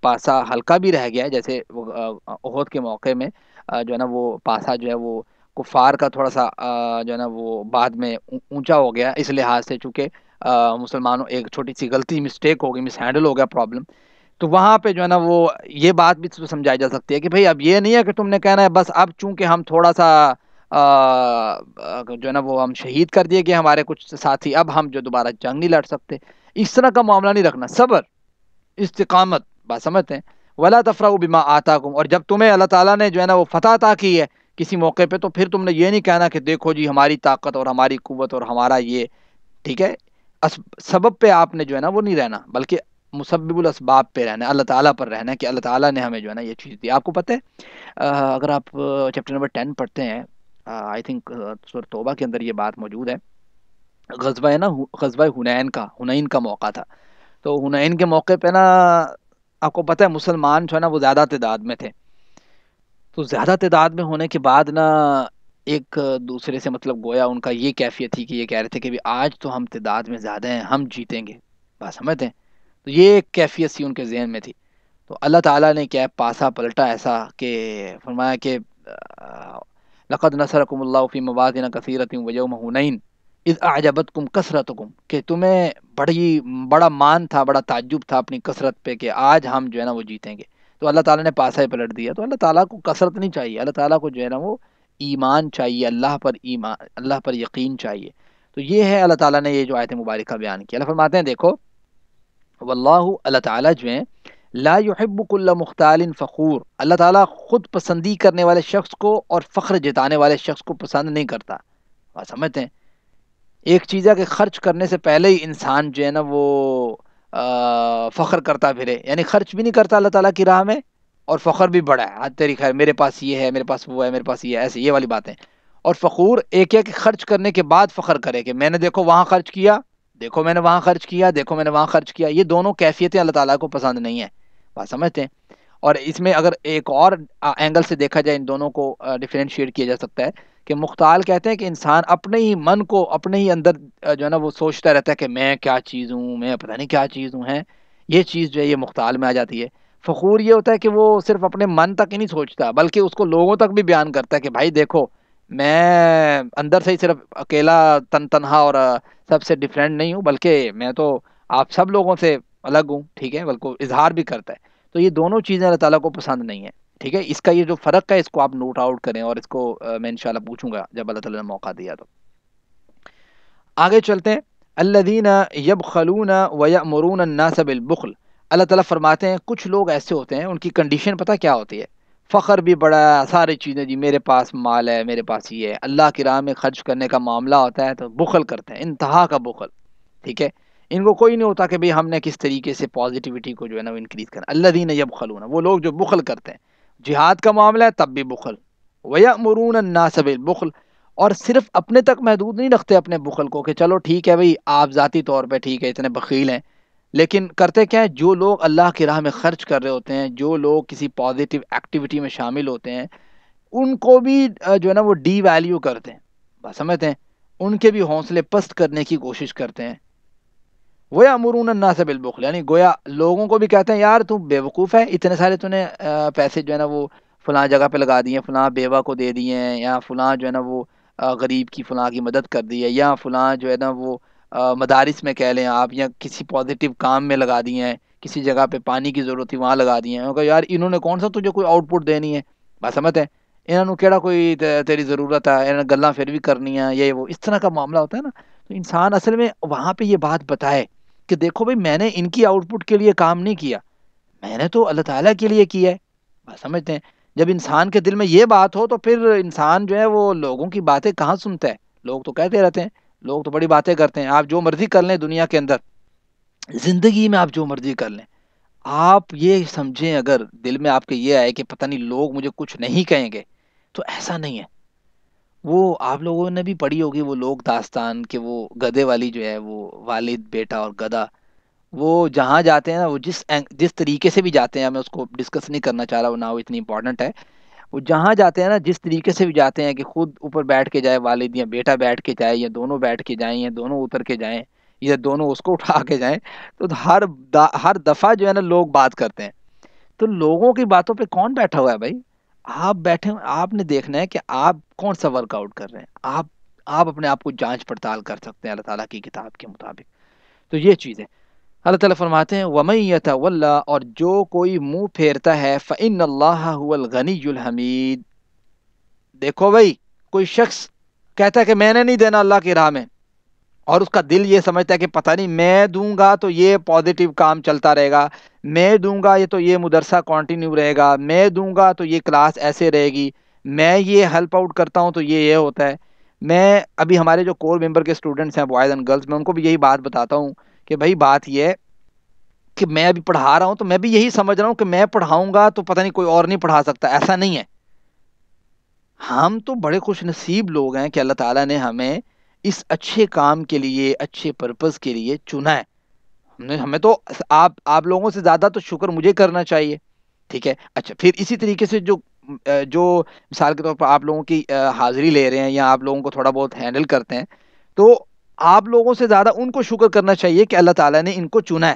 پاسا ہلکا بھی رہ گیا ہے، جیسے احد کے موقع میں جو ہے نا وہ پاسا جو ہے وہ کفار کا تھوڑا سا جو ہے نا وہ بعد میں اونچا ہو گیا اس لحاظ سے، چونکہ مسلمانوں ایک چھوٹی سی غلطی مسٹیک ہو گئی، مس ہینڈل ہو گیا پرابلم. تو وہاں پہ جو ہے نا وہ یہ بات بھی تو سمجھائی جا سکتی ہے کہ بھئی اب یہ نہیں ہے کہ تم نے کہنا ہے بس اب چونکہ ہم تھوڑا سا جو ہے نا وہ ہم شہید کر دیے کہ ہمارے کچھ ساتھی، اب ہم جو دوبارہ جنگ نہیں لڑ سکتے. اس طرح کا معاملہ نہیں رکھنا، صبر، استقامت. بات سمجھتے ہیں؟ وَلَا تَفْرَحُوا بِمَا آتَاكُمْ، اور جب تمہیں اللہ تعالیٰ نے جو ہے نا وہ فتح عطا کی ہے کسی موقع پہ تو پھر تم نے یہ نہیں کہنا کہ دیکھو جی ہماری طاقت اور ہماری قوت اور ہمارا یہ. ٹھیک ہے، سبب پہ آپ نے جو ہے نا وہ نہیں رہنا، بلکہ مسبب الاسباب پہ رہنا ہے، اللہ تعالیٰ پر رہنا ہے کہ اللہ تعالیٰ نے ہمیں جو ہے نا یہ چیز دی. آپ کو پتہ ہے اگر آپ چیپٹر نمبر 10 پڑھتے ہیں، آئی تھنک سورۃ توبہ کے اندر یہ بات موجود ہے. غزوہ ہے نا، غزوہ حنین کا موقع تھا. تو حنین کے موقع پہ نا آپ کو پتہ ہے مسلمان جو ہے نا وہ زیادہ تعداد میں تھے. تو زیادہ تعداد میں ہونے کے بعد نا ایک دوسرے سے مطلب گویا ان کا یہ کیفیت تھی کہ یہ کہہ رہے تھے کہ بھی آج تو ہم تعداد میں زیادہ ہیں، ہم جیتیں گے. بات سمجھتے ہیں؟ تو یہ ایک کیفیت سی ان کے ذہن میں تھی. تو اللہ تعالیٰ نے کیا پاسا پلٹا ایسا کہ فرمایا کہ لقد نصرکم اللہ فی مواطن کثیرۃ ویوم حنین اذ اعجبتکم کثرتکم، کہ تمہیں بڑا مان تھا، بڑا تعجب تھا اپنی کثرت پہ کہ آج ہم جو ہے نا وہ جیتیں گے. تو اللہ تعالیٰ نے پاسا ہی پلٹ دیا. تو اللہ تعالیٰ کو کثرت نہیں چاہیے، اللہ تعالیٰ کو جو ہے نا وہ ایمان چاہیے، اللہ پر یقین چاہیے. تو یہ ہے اللہ تعالیٰ نے یہ جو آیت مبارکہ بیان کیا. اللہ فرماتے ہیں دیکھو واللہ، اللہ تعالیٰ جو ہیں لا يحب كل مختال فخور، اللہ تعالیٰ خود پسندی کرنے والے شخص کو اور فخر جتانے والے شخص کو پسند نہیں کرتا. بات سمجھتے ہیں؟ ایک چیز ہے کہ خرچ کرنے سے پہلے ہی انسان جو ہے نا وہ فخر کرتا پھرے، یعنی خرچ بھی نہیں کرتا اللہ تعالیٰ کی راہ میں اور فخر بھی بڑا ہے، تیری خیر میرے پاس یہ ہے، میرے پاس وہ ہے، میرے پاس یہ ہے، ایسے یہ والی باتیں. اور فخور ایک ہے کہ خرچ کرنے کے بعد فخر کرے کہ میں نے دیکھو وہاں خرچ کیا، دیکھو میں نے وہاں خرچ کیا، دیکھو میں نے وہاں خرچ کیا. یہ دونوں کیفیتیں اللہ تعالیٰ کو پسند نہیں ہیں. بات سمجھتے ہیں؟ اور اس میں اگر ایک اور اینگل سے دیکھا جائے ان دونوں کو ڈیفرینشیٹ کیا جا سکتا ہے کہ مختال کہتے ہیں کہ انسان اپنے ہی من کو اپنے ہی اندر جو ہے نا وہ سوچتا رہتا ہے کہ میں کیا چیز ہوں، میں پتہ نہیں کیا چیز ہوں. یہ چیز جو ہے یہ مختال میں آ جاتی ہے. فخور یہ ہوتا ہے کہ وہ صرف اپنے من تک ہی نہیں سوچتا بلکہ اس کو لوگوں تک بھی بیان کرتا ہے کہ بھائی دیکھو میں اندر سے ہی صرف اکیلا تنہا اور سب سے ڈیفرنٹ نہیں ہوں، بلکہ میں تو آپ سب لوگوں سے الگ ہوں. ٹھیک ہے، بلکہ اظہار بھی کرتا ہے. تو یہ دونوں چیزیں اللہ تعالیٰ کو پسند نہیں ہیں. ٹھیک ہے، اس کا یہ جو فرق ہے اس کو آپ نوٹ آؤٹ کریں اور اس کو میں انشاءاللہ پوچھوں گا جب اللہ تعالیٰ نے موقع دیا. تو آگے چلتے ہیں. الذین یبخلون ویأمرون الناس بالبخل، اللہ تعالیٰ فرماتے ہیں کچھ لوگ ایسے ہوتے ہیں ان کی کنڈیشن پتہ کیا ہوتی ہے؟ فخر بھی بڑا ہے، ساری چیزیں جی میرے پاس مال ہے، میرے پاس یہ ہے، اللہ کی راہ میں خرچ کرنے کا معاملہ ہوتا ہے تو بخل کرتے ہیں، انتہا کا بخل. ٹھیک ہے، ان کو کوئی نہیں ہوتا کہ بھئی ہم نے کس طریقے سے پازیٹیوٹی کو جو ہے نا وہ انکریز کرنا. الذین یبخلون، وہ لوگ جو بخل کرتے ہیں. جہاد کا معاملہ ہے تب بھی بخل. ویأمرون الناس بالبخل، اور صرف اپنے تک محدود نہیں رکھتے اپنے بخل کو کہ چلو ٹھیک ہے بھائی آپ ذاتی طور پہ ٹھیک ہے اتنے بخیل ہیں، لیکن کرتے کیا ہے، جو لوگ اللہ کی راہ میں خرچ کر رہے ہوتے ہیں، جو لوگ کسی پازیٹیو ایکٹیویٹی میں شامل ہوتے ہیں، ان کو بھی جو ہے نا وہ ڈی ویلیو کرتے ہیں، بات سمجھتے ہیں، ان کے بھی حوصلے پست کرنے کی کوشش کرتے ہیں. وہ امرون الناس بالبخل، یعنی گویا لوگوں کو بھی کہتے ہیں یار تو بیوقوف ہے، اتنے سارے تو نے پیسے جو ہے نا وہ فلاں جگہ پہ لگا دیے، فلاں بیوہ کو دے دیے ہیں، یا فلاں جو ہے نا وہ غریب کی فلاں کی مدد کر دی ہے، یا فلاں جو ہے نا وہ مدارس میں کہہ لیں آپ، یا کسی پازیٹیو کام میں لگا دیے ہیں، کسی جگہ پہ پانی کی ضرورت تھی وہاں لگا دیے ہیں. یار انہوں نے کون سا تجھے کوئی آؤٹ پٹ دینی ہے، بات سمجھتے ہیں، انہوں نے کیڑا کوئی تیری ضرورت ہے، انہوں نے گلاں پھر بھی کرنی ہے، یہ وہ اس طرح کا معاملہ ہوتا ہے نا. تو انسان اصل میں وہاں پہ یہ بات بتائے کہ دیکھو بھائی میں نے ان کی آؤٹ پٹ کے لیے کام نہیں کیا، میں نے تو اللہ تعالیٰ کے لیے کیا ہے، بات سمجھتے ہیں. جب انسان کے دل میں یہ بات ہو تو پھر انسان جو ہے وہ لوگوں کی باتیں کہاں سنتا ہے. لوگ تو کہتے رہتے ہیں، لوگ تو بڑی باتیں کرتے ہیں، آپ جو مرضی کر لیں دنیا کے اندر، زندگی میں آپ جو مرضی کر لیں، آپ یہ سمجھیں اگر دل میں آپ کے یہ آئے کہ پتہ نہیں لوگ مجھے کچھ نہیں کہیں گے، تو ایسا نہیں ہے. وہ آپ لوگوں نے بھی پڑھی ہوگی وہ لوگ داستان کہ وہ گدے والی جو ہے، وہ والد بیٹا اور گدھا، وہ جہاں جاتے ہیں نا، وہ جس طریقے سے بھی جاتے ہیں، میں اس کو ڈسکس نہیں کرنا چاہ رہا ہوں، نہ وہ اتنی امپورٹنٹ ہے. وہ جہاں جاتے ہیں نا، جس طریقے سے بھی جاتے ہیں کہ خود اوپر بیٹھ کے جائے والد، یا بیٹا بیٹھ کے جائے، یا دونوں بیٹھ کے جائیں، یا دونوں اتر کے جائیں، یا دونوں اس کو اٹھا کے جائیں، تو ہر دفعہ جو ہے نا لوگ بات کرتے ہیں. تو لوگوں کی باتوں پہ کون بیٹھا ہوا ہے بھائی؟ آپ بیٹھے آپ نے دیکھنا ہے کہ آپ کون سا ورک آؤٹ کر رہے ہیں. آپ اپنے آپ کو جانچ پڑتال کر سکتے ہیں اللہ تعالیٰ کی کتاب کے مطابق. تو یہ چیز ہے. اللہ تعالیٰ فرماتے ہیں وَمَن يَتَوَلَّ، اور جو کوئی منہ پھیرتا ہے، فَإِنَّ اللَّهَ هُوَ الْغَنِيُّ الْحَمِيدُ. دیکھو بھائی، کوئی شخص کہتا ہے کہ میں نے نہیں دینا اللہ کی راہ میں، اور اس کا دل یہ سمجھتا ہے کہ پتہ نہیں میں دوں گا تو یہ پازیٹیو کام چلتا رہے گا، میں دوں گا یہ تو یہ مدرسہ کنٹینیو رہے گا، میں دوں گا تو یہ کلاس ایسے رہے گی، میں یہ ہیلپ آؤٹ کرتا ہوں تو یہ ہوتا ہے. میں ابھی ہمارے جو کور ممبر کے اسٹوڈنٹس ہیں بوائز اینڈ گرلس، میں ان کو بھی یہی بات بتاتا ہوں کہ بھائی بات یہ ہے کہ میں ابھی پڑھا رہا ہوں تو میں بھی یہی سمجھ رہا ہوں کہ میں پڑھاؤں گا تو پتہ نہیں کوئی اور نہیں پڑھا سکتا. ایسا نہیں ہے. ہم تو بڑے خوش نصیب لوگ ہیں کہ اللہ تعالیٰ نے ہمیں اس اچھے کام کے لیے، اچھے پرپز کے لیے چنا ہے. ہمیں تو آپ لوگوں سے زیادہ تو شکر مجھے کرنا چاہیے. ٹھیک ہے. اچھا، پھر اسی طریقے سے جو مثال کے طور پر آپ لوگوں کی حاضری لے رہے ہیں، یا آپ لوگوں کو تھوڑا بہت ہینڈل کرتے ہیں، تو آپ لوگوں سے زیادہ ان کو شکر کرنا چاہیے کہ اللہ تعالیٰ نے ان کو چنا ہے.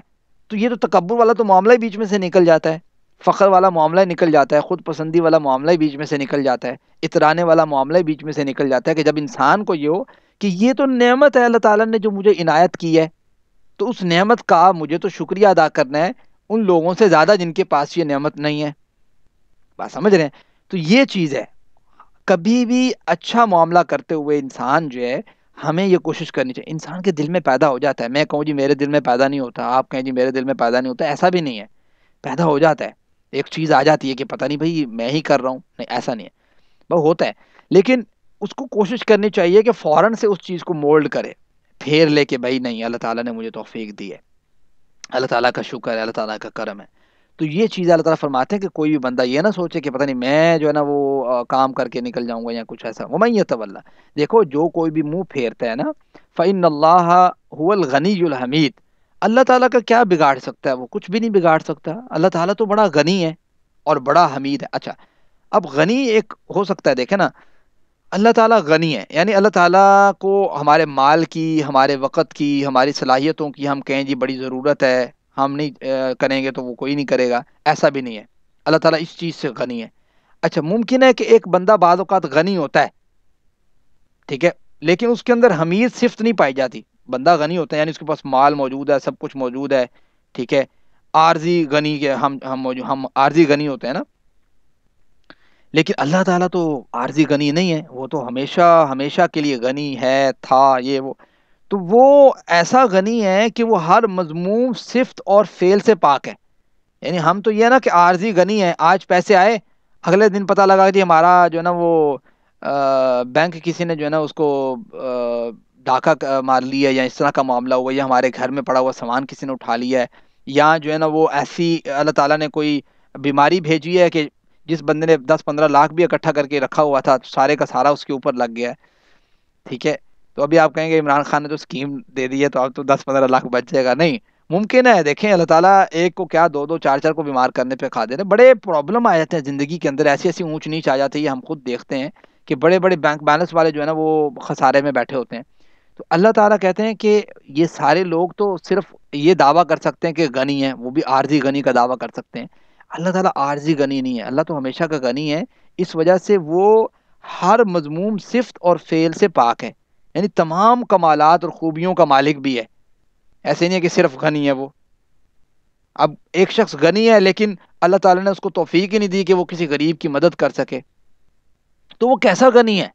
تو یہ تو تکبر والا تو معاملہ ہی بیچ میں سے نکل جاتا ہے، فخر والا معاملہ نکل جاتا ہے، خود پسندی والا معاملہ بیچ میں سے نکل جاتا ہے، اترانے والا معاملہ بیچ میں سے نکل جاتا ہے. کہ جب انسان کو یہ ہو کہ یہ تو نعمت ہے اللہ تعالیٰ نے جو مجھے عنایت کی ہے، تو اس نعمت کا مجھے تو شکریہ ادا کرنا ہے ان لوگوں سے زیادہ جن کے پاس یہ نعمت نہیں ہے. بات سمجھ رہے ہیں؟ تو یہ چیز ہے. کبھی بھی اچھا معاملہ کرتے ہوئے انسان جو ہے، ہمیں یہ کوشش کرنی چاہیے. انسان کے دل میں پیدا ہو جاتا ہے، میں کہوں جی میرے دل میں پیدا نہیں ہوتا، آپ کہیں جی میرے دل میں پیدا نہیں ہوتا، ایسا بھی نہیں ہے. پیدا ہو جاتا ہے، ایک چیز آ جاتی ہے کہ پتہ نہیں بھائی میں ہی کر رہا ہوں، نہیں ایسا نہیں ہے، وہ ہوتا ہے. لیکن اس کو کوشش کرنی چاہیے کہ فوراً سے اس چیز کو مولڈ کرے، پھیر لے کہ بھائی نہیں، اللہ تعالیٰ نے مجھے توفیق دی ہے، اللہ تعالیٰ کا شکر ہے، اللہ تعالیٰ کا کرم ہے. تو یہ چیز اللہ تعالیٰ فرماتے ہیں کہ کوئی بھی بندہ یہ نہ سوچے کہ پتہ نہیں میں جو ہے نا وہ کام کر کے نکل جاؤں گا یا کچھ ایسا. وَمَن يَتَوَلَّ، دیکھو جو کوئی بھی منہ پھیرتا ہے نا، فَإِنَّ اللَّهَ هُوَ الْغَنِيُّ الْحَمِيدُ. اللہ تعالیٰ کا کیا بگاڑ سکتا ہے؟ وہ کچھ بھی نہیں بگاڑ سکتا. اللہ تعالیٰ تو بڑا غنی ہے اور بڑا حمید ہے. اچھا، اب غنی ایک ہو سکتا ہے، دیکھیں نا، اللہ تعالیٰ غنی ہے، یعنی اللہ تعالیٰ کو ہمارے مال کی، ہمارے وقت کی، ہماری صلاحیتوں کی ہم کہیں جی بڑی ضرورت ہے، ہم نہیں کریں گے تو وہ کوئی نہیں کرے گا، ایسا بھی نہیں ہے. اللہ تعالیٰ اس چیز سے غنی ہے. اچھا، ممکن ہے کہ ایک بندہ بعض اوقات غنی ہوتا ہے، ٹھیک ہے، لیکن اس کے اندر حمید صفت نہیں پائی جاتی. بندہ غنی ہوتا ہے یعنی اس کے پاس مال موجود ہے، سب کچھ موجود ہے، ٹھیک ہے، عارضی غنی کے ہم عارضی غنی ہوتے ہیں نا. لیکن اللہ تعالیٰ تو عارضی غنی نہیں ہے، وہ تو ہمیشہ ہمیشہ کے لیے غنی ہے، تھا، یہ وہ. تو وہ ایسا غنی ہے کہ وہ ہر مذموم صفت اور فعل سے پاک ہے. یعنی ہم تو یہ ہے نا کہ عارضی غنی ہے، آج پیسے آئے، اگلے دن پتہ لگا کہ ہمارا جو ہے نا وہ بینک کسی نے جو ہے نا اس کو ڈاکہ مار لیا، یا اس طرح کا معاملہ ہوا، یا ہمارے گھر میں پڑا ہوا سامان کسی نے اٹھا لیا ہے، یا جو ہے نا وہ ایسی اللہ تعالیٰ نے کوئی بیماری بھیجی ہے کہ جس بندے نے 10-15 لاکھ بھی اکٹھا کر کے رکھا ہوا تھا، سارے کا سارا اس کے اوپر لگ گیا ہے. ٹھیک ہے. تو ابھی آپ کہیں گے عمران خان نے تو اسکیم دے دی ہے تو اب تو 10-15 لاکھ بچ جائے گا. نہیں ممکن ہے. دیکھیں اللہ تعالیٰ ایک کو کیا 2-2 4-4 کو بیمار کرنے پہ کھا دے رہے. بڑے پرابلم آ جاتے ہیں زندگی کے اندر, ایسی ایسی اونچ نیچ آ جاتی ہے, ہم خود دیکھتے ہیں کہ بڑے بڑے بینک بیلنس والے جو ہے نا وہ خسارے میں بیٹھے ہوتے ہیں. تو اللہ تعالیٰ کہتے ہیں کہ یہ سارے لوگ تو صرف یہ دعویٰ کر سکتے ہیں کہ غنی ہیں, وہ بھی عارضی غنی کا دعویٰ کر سکتے ہیں. اللہ تعالیٰ عارضی غنی نہیں ہے, اللہ تو ہمیشہ کا غنی ہے. اس وجہ سے وہ ہر مذموم صفت اور فعل سے پاک ہے, یعنی تمام کمالات اور خوبیوں کا مالک بھی ہے. ایسے نہیں ہے کہ صرف غنی ہے وہ. اب ایک شخص غنی ہے لیکن اللہ تعالیٰ نے اس کو توفیق ہی نہیں دی کہ وہ کسی غریب کی مدد کر سکے, تو وہ کیسا غنی ہے؟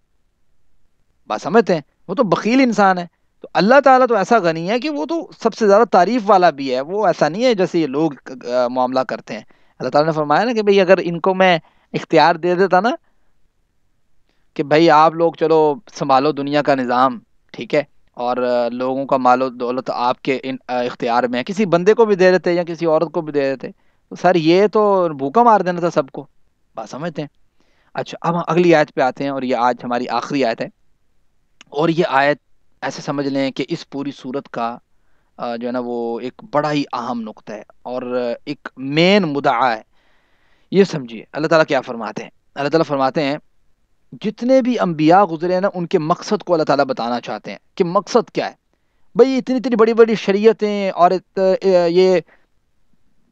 بات سمجھتے ہیں, وہ تو بخیل انسان ہے. تو اللہ تعالیٰ تو ایسا غنی ہے کہ وہ تو سب سے زیادہ تعریف والا بھی ہے. وہ ایسا نہیں ہے جیسے یہ لوگ معاملہ کرتے ہیں. اللہ تعالیٰ نے فرمایا نا کہ بھئی اگر ان کو میں اختیار دے دیتا نا کہ بھئی آپ لوگ چلو سنبھالو دنیا کا نظام, ٹھیک ہے, اور لوگوں کا مال و دولت آپ کے اختیار میں ہے, کسی بندے کو بھی دے دیتے یا کسی عورت کو بھی دے دیتے, تو سر یہ تو بھوکا مار دینا تھا سب کو. بات سمجھتے ہیں. اچھا اب ہم اگلی آیت پہ آتے ہیں, اور یہ آج ہماری آخری آیت ہے. اور یہ آیت ایسے سمجھ لیں کہ اس پوری صورت کا جو ہے نا وہ ایک بڑا ہی اہم نقطہ ہے اور ایک مین مدعا ہے. یہ سمجھیے اللہ تعالیٰ کیا فرماتے ہیں. اللہ تعالیٰ فرماتے ہیں جتنے بھی انبیاء گزرے ہیں نا ان کے مقصد کو اللہ تعالیٰ بتانا چاہتے ہیں کہ مقصد کیا ہے. بھئی اتنی اتنی بڑی بڑی شریعتیں اور یہ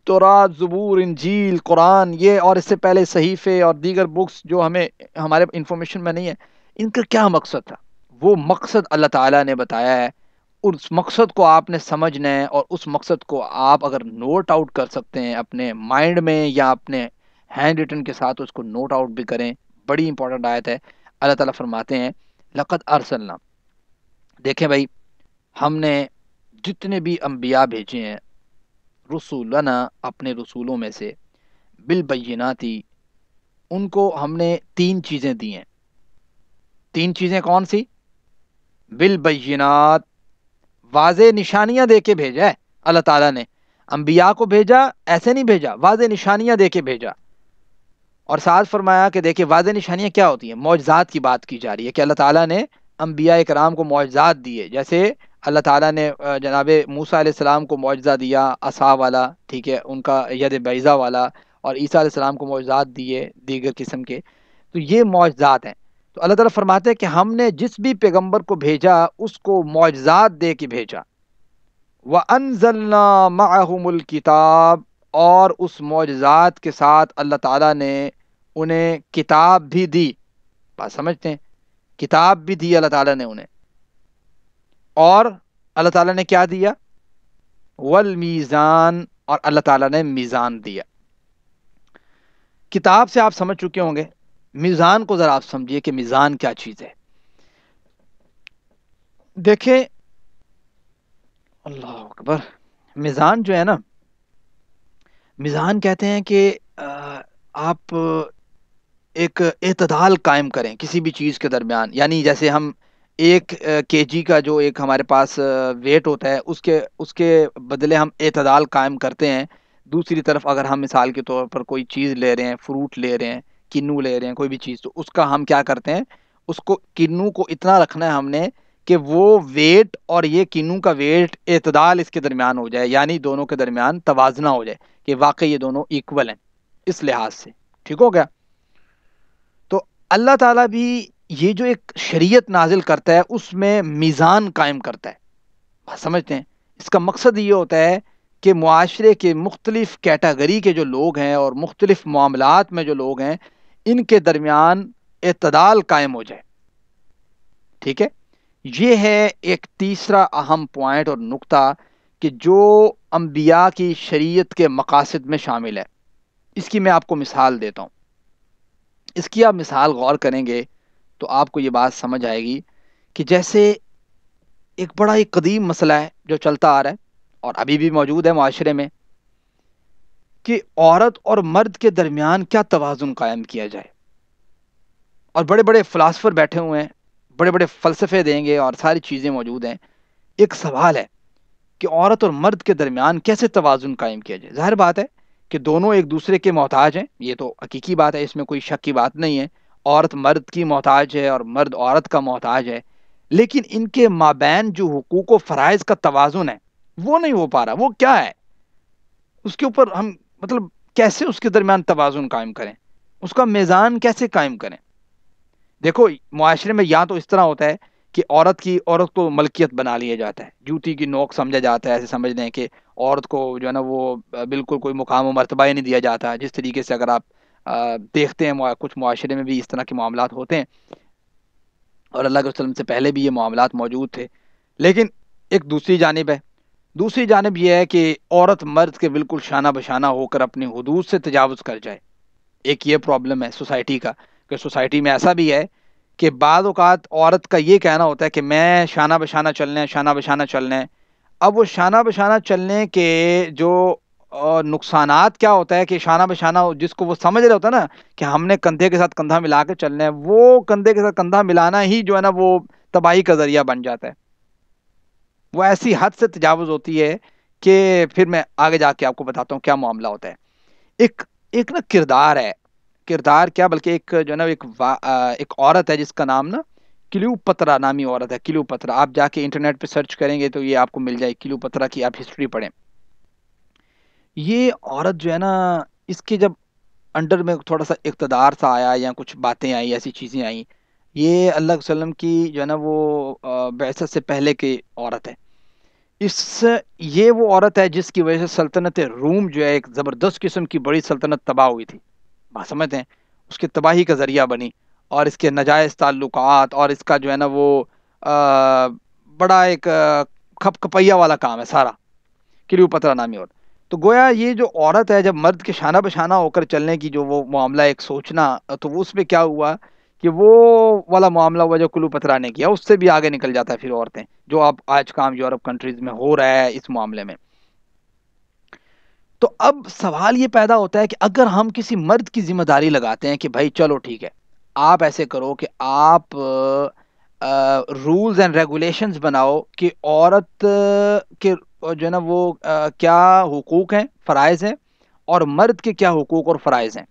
تورات, زبور, انجیل, قرآن, یہ اور اس سے پہلے صحیفے اور دیگر بکس جو ہمیں ہمارے انفارمیشن میں نہیں ہے, ان کا کیا مقصد تھا؟ وہ مقصد اللہ تعالیٰ نے بتایا ہے. اس مقصد کو آپ نے سمجھنا ہے, اور اس مقصد کو آپ اگر نوٹ آؤٹ کر سکتے ہیں اپنے مائنڈ میں یا اپنے ہینڈ ریٹن کے ساتھ اس کو نوٹ آؤٹ بھی کریں. بڑی امپورٹنٹ آیت ہے. اللہ تعالیٰ فرماتے ہیں لقد ارسلنا, دیکھیں بھائی ہم نے جتنے بھی انبیاء بھیجے ہیں, رسولنا اپنے رسولوں میں سے, بالبیناتی ان کو ہم نے 3 چیزیں دی ہیں. 3 چیزیں کون سی؟ بالبینات, واضح نشانیاں دے کے بھیجا ہے اللہ تعالیٰ نے. انبیاء کو بھیجا ایسے نہیں بھیجا, واضح نشانیاں دے کے بھیجا. اور ساتھ فرمایا کہ دیکھیں واضح نشانیاں کیا ہوتی ہیں, معجزات کی بات کی جا رہی ہے کہ اللہ تعالیٰ نے انبیاء کرام کو معجزات دیے. جیسے اللہ تعالیٰ نے جناب موسیٰ علیہ السلام کو معجزہ دیا عصا والا, ٹھیک ہے, ان کا ید بیضا والا, اور عیسیٰ علیہ السلام کو معجزات دیے دیگر قسم کے. تو یہ معجزات ہیں. تو اللہ تعالیٰ فرماتے ہیں کہ ہم نے جس بھی پیغمبر کو بھیجا اس کو معجزات دے کے بھیجا. وَأَنزَلْنَا مَعَهُمُ الْكِتَابَ, اور اس معجزات کے ساتھ اللہ تعالیٰ نے انہیں کتاب بھی دی. بات سمجھتے ہیں, کتاب بھی دی اللہ تعالیٰ نے انہیں. اور اللہ تعالیٰ نے کیا دیا؟ والمیزان, اور اللہ تعالیٰ نے میزان دیا. کتاب سے آپ سمجھ چکے ہوں گے, میزان کو ذرا آپ سمجھیے کہ میزان کیا چیز ہے. دیکھیں اللہ اکبر, میزان جو ہے نا, میزان کہتے ہیں کہ آپ ایک اعتدال قائم کریں کسی بھی چیز کے درمیان. یعنی جیسے ہم 1 kg کا جو ایک ہمارے پاس ویٹ ہوتا ہے اس کے بدلے ہم اعتدال قائم کرتے ہیں. دوسری طرف اگر ہم مثال کے طور پر کوئی چیز لے رہے ہیں, فروٹ لے رہے ہیں, کنو لے رہے ہیں, کوئی بھی چیز, تو اس کا ہم کیا کرتے ہیں, اس کو کنو کو اتنا رکھنا ہے ہم نے کہ وہ ویٹ اور یہ کنو کا ویٹ اعتدال اس کے درمیان ہو جائے, یعنی دونوں کے درمیان توازنہ ہو جائے کہ واقعی یہ دونوں ایکول ہیں اس لحاظ سے. ٹھیک ہو گیا؟ تو اللہ تعالیٰ بھی یہ جو ایک شریعت نازل کرتا ہے اس میں میزان قائم کرتا ہے. سمجھتے ہیں, اس کا مقصد یہ ہوتا ہے کہ معاشرے کے مختلف کیٹاگری کے جو لوگ ہیں اور مختلف معاملات میں جو لوگ ہیں ان کے درمیان اعتدال قائم ہو جائے. ٹھیک ہے, یہ ہے ایک تیسرا اہم پوائنٹ اور نقطہ کہ جو انبیاء کی شریعت کے مقاصد میں شامل ہے. اس کی میں آپ کو مثال دیتا ہوں. اس کی آپ مثال غور کریں گے تو آپ کو یہ بات سمجھ آئے گی کہ جیسے ایک بڑا ہی قدیم مسئلہ ہے جو چلتا آ رہا ہے اور ابھی بھی موجود ہے معاشرے میں, کہ عورت اور مرد کے درمیان کیا توازن قائم کیا جائے. اور بڑے بڑے فلاسفر بیٹھے ہوئے ہیں, بڑے بڑے فلسفے دیں گے اور ساری چیزیں موجود ہیں. ایک سوال ہے کہ عورت اور مرد کے درمیان کیسے توازن قائم کیا جائے. ظاہر بات ہے کہ دونوں ایک دوسرے کے محتاج ہیں, یہ تو حقیقی بات ہے, اس میں کوئی شک کی بات نہیں ہے. عورت مرد کی محتاج ہے اور مرد عورت کا محتاج ہے, لیکن ان کے مابین جو حقوق و فرائض کا توازن ہے وہ نہیں ہو پا رہا. وہ کیا ہے اس کے اوپر ہم مطلب کیسے اس کے درمیان توازن قائم کریں, اس کا میزان کیسے قائم کریں؟ دیکھو معاشرے میں یا تو اس طرح ہوتا ہے کہ عورت کو ملکیت بنا لیا جاتا ہے, جوتی کی نوک سمجھا جاتا ہے, ایسے سمجھ لیں کہ عورت کو جو ہے نا وہ بالکل کوئی مقام و مرتبہ ہی نہیں دیا جاتا. جس طریقے سے اگر آپ دیکھتے ہیں کچھ معاشرے میں بھی اس طرح کے معاملات ہوتے ہیں, اور اللہ کے وسلم سے پہلے بھی یہ معاملات موجود تھے. لیکن ایک دوسری جانب ہے, دوسری جانب یہ ہے کہ عورت مرد کے بالکل شانہ بشانہ ہو کر اپنی حدود سے تجاوز کر جائے. ایک یہ پرابلم ہے سوسائٹی کا, کہ سوسائٹی میں ایسا بھی ہے کہ بعض اوقات عورت کا یہ کہنا ہوتا ہے کہ میں شانہ بشانہ چلنے, شانہ بشانہ چلنے. اب وہ شانہ بشانہ چلنے کے جو نقصانات کیا ہوتا ہے کہ شانہ بشانہ جس کو وہ سمجھ رہے ہوتا ہے نا کہ ہم نے کندھے کے ساتھ کندھا ملا کے چلنا ہے, وہ کندھے کے ساتھ کندھا ملانا ہی جو ہے نا وہ تباہی کا ذریعہ بن جاتا ہے. وہ ایسی حد سے تجاوز ہوتی ہے کہ پھر میں آگے جا کے آپ کو بتاتا ہوں کیا معاملہ ہوتا ہے. ایک نا کردار ہے, کردار کیا بلکہ ایک جو ہے نا ایک عورت ہے جس کا نام نا کلیو پترا نامی عورت ہے. کلیو پترا, آپ جا کے انٹرنیٹ پہ سرچ کریں گے تو یہ آپ کو مل جائے. کلیو پترا کی آپ ہسٹری پڑھیں. یہ عورت جو ہے نا, اس کے جب انڈر میں تھوڑا سا اقتدار سا آیا یا کچھ باتیں آئی, ایسی چیزیں آئیں, یہ اللہ کے وسلم کی جو ہے نا وہ بعثت سے پہلے کی عورت ہے. یہ وہ عورت ہے جس کی وجہ سے سلطنت روم جو ہے ایک زبردست قسم کی بڑی سلطنت تباہ ہوئی تھی. بات سمجھتے ہیں, اس کی تباہی کا ذریعہ بنی, اور اس کے ناجائز تعلقات اور اس کا جو ہے نا وہ بڑا ایک کھپ کپیا والا کام ہے سارا. کلیو پترا نامی عورت. تو گویا یہ جو عورت ہے جب مرد کے شانہ بشانہ ہو کر چلنے کی جو وہ معاملہ ایک سوچنا, تو اس میں کیا ہوا کہ وہ والا معاملہ ہوا جو کلیو پترا نے کیا, اس سے بھی آگے نکل جاتا ہے پھر عورتیں, جو اب آج کام یورپ کنٹریز میں ہو رہا ہے اس معاملے میں. تو اب سوال یہ پیدا ہوتا ہے کہ اگر ہم کسی مرد کی ذمہ داری لگاتے ہیں کہ بھائی چلو ٹھیک ہے, آپ ایسے کرو کہ آپ رولز اینڈ ریگولیشنز بناؤ کہ عورت کے جو ہے نا وہ کیا حقوق ہیں, فرائض ہیں, اور مرد کے کیا حقوق اور فرائض ہیں.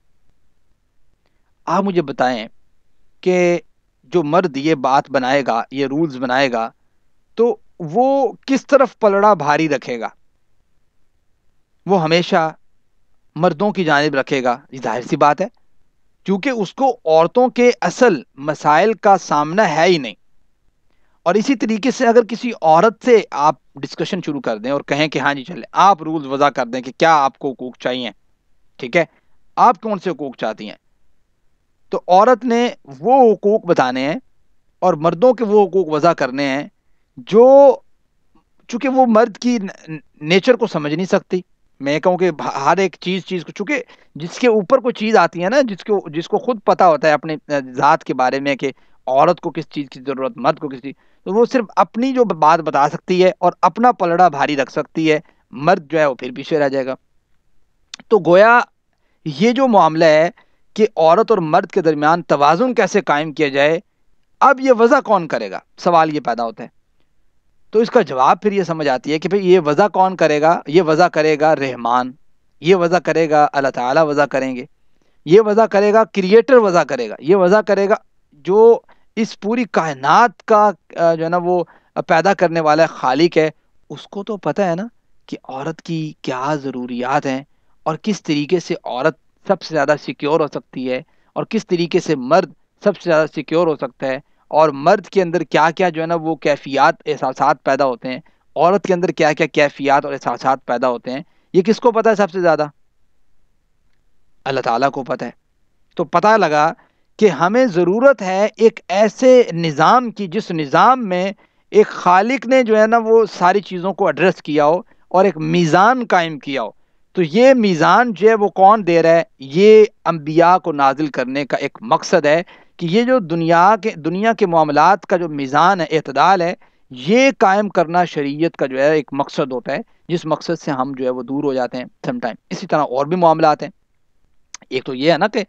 آپ مجھے بتائیں کہ جو مرد یہ بات بنائے گا, یہ رولز بنائے گا, تو وہ کس طرف پلڑا بھاری رکھے گا؟ وہ ہمیشہ مردوں کی جانب رکھے گا, یہ ظاہر سی بات ہے, کیونکہ اس کو عورتوں کے اصل مسائل کا سامنا ہے ہی نہیں. اور اسی طریقے سے اگر کسی عورت سے آپ ڈسکشن شروع کر دیں اور کہیں کہ ہاں جی چلے, آپ رولز وضع کر دیں کہ کیا آپ کو حقوق چاہیے, ٹھیک ہے, آپ کون سے حقوق چاہتی ہیں, تو عورت نے وہ حقوق بتانے ہیں اور مردوں کے وہ حقوق وضع کرنے ہیں جو, چونکہ وہ مرد کی نیچر کو سمجھ نہیں سکتی. میں کہوں کہ ہر ایک چیز کو, چونکہ جس کے اوپر کوئی چیز آتی ہے نا, جس کو خود پتا ہوتا ہے اپنے ذات کے بارے میں کہ عورت کو کس چیز کی ضرورت, مرد کو کس چیز, تو وہ صرف اپنی جو بات بتا سکتی ہے اور اپنا پلڑا بھاری رکھ سکتی ہے. مرد جو ہے وہ پھر پیچھے رہ جائے گا. تو گویا یہ جو معاملہ ہے کہ عورت اور مرد کے درمیان توازن کیسے قائم کیا جائے, اب یہ وضع کون کرے گا, سوال یہ پیدا ہوتا ہے. تو اس کا جواب پھر یہ سمجھ آتی ہے کہ بھئی یہ وضع کون کرے گا؟ یہ وضع کرے گا رحمان, یہ وضع کرے گا اللہ تعالیٰ وضع کریں گے, یہ وضع کرے گا کریٹر وضع کرے گا, یہ وضع کرے گا جو اس پوری کائنات کا جو ہے نا وہ پیدا کرنے والا خالق ہے. اس کو تو پتہ ہے نا کہ عورت کی کیا ضروریات ہیں, اور کس طریقے سے عورت سب سے زیادہ سیکیور ہو سکتی ہے, اور کس طریقے سے مرد سب سے زیادہ سیکیور ہو سکتا ہے, اور مرد کے اندر کیا کیا جو ہے نا وہ کیفیات احساسات پیدا ہوتے ہیں, عورت کے اندر کیا کیا کیفیات اور احساسات پیدا ہوتے ہیں. یہ کس کو پتہ ہے سب سے زیادہ؟ اللہ تعالیٰ کو پتہ ہے. تو پتہ لگا کہ ہمیں ضرورت ہے ایک ایسے نظام کی جس نظام میں ایک خالق نے جو ہے نا وہ ساری چیزوں کو ایڈریس کیا ہو اور ایک میزان قائم کیا ہو. تو یہ میزان جو ہے وہ کون دے رہا ہے؟ یہ انبیاء کو نازل کرنے کا ایک مقصد ہے کہ یہ جو دنیا کے معاملات کا جو میزان ہے, اعتدال ہے, یہ قائم کرنا شریعت کا جو ہے ایک مقصد ہوتا ہے, جس مقصد سے ہم جو ہے وہ دور ہو جاتے ہیں سم ٹائم. اسی طرح اور بھی معاملات ہیں. ایک تو یہ ہے نا کہ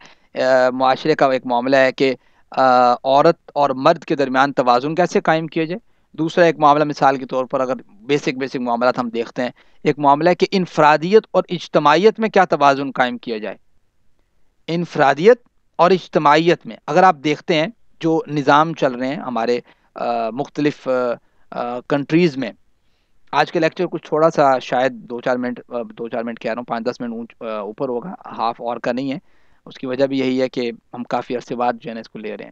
معاشرے کا ایک معاملہ ہے کہ عورت اور مرد کے درمیان توازن کیسے قائم کیا جائے. دوسرا ایک معاملہ مثال کے طور پر اگر بیسک معاملات ہم دیکھتے ہیں, ایک معاملہ ہے کہ انفرادیت اور اجتماعیت میں کیا توازن قائم کیا جائے. انفرادیت اور اجتماعیت میں اگر آپ دیکھتے ہیں جو نظام چل رہے ہیں ہمارے مختلف کنٹریز میں. آج کے لیکچر کچھ تھوڑا سا شاید 2-4 منٹ کہہ رہا ہوں 5-10 منٹ اوپر ہوگا, ہاف اور کا نہیں ہے. اس کی وجہ بھی یہی ہے کہ ہم کافی عرصے بعد جو ہے نا اس کو لے رہے ہیں.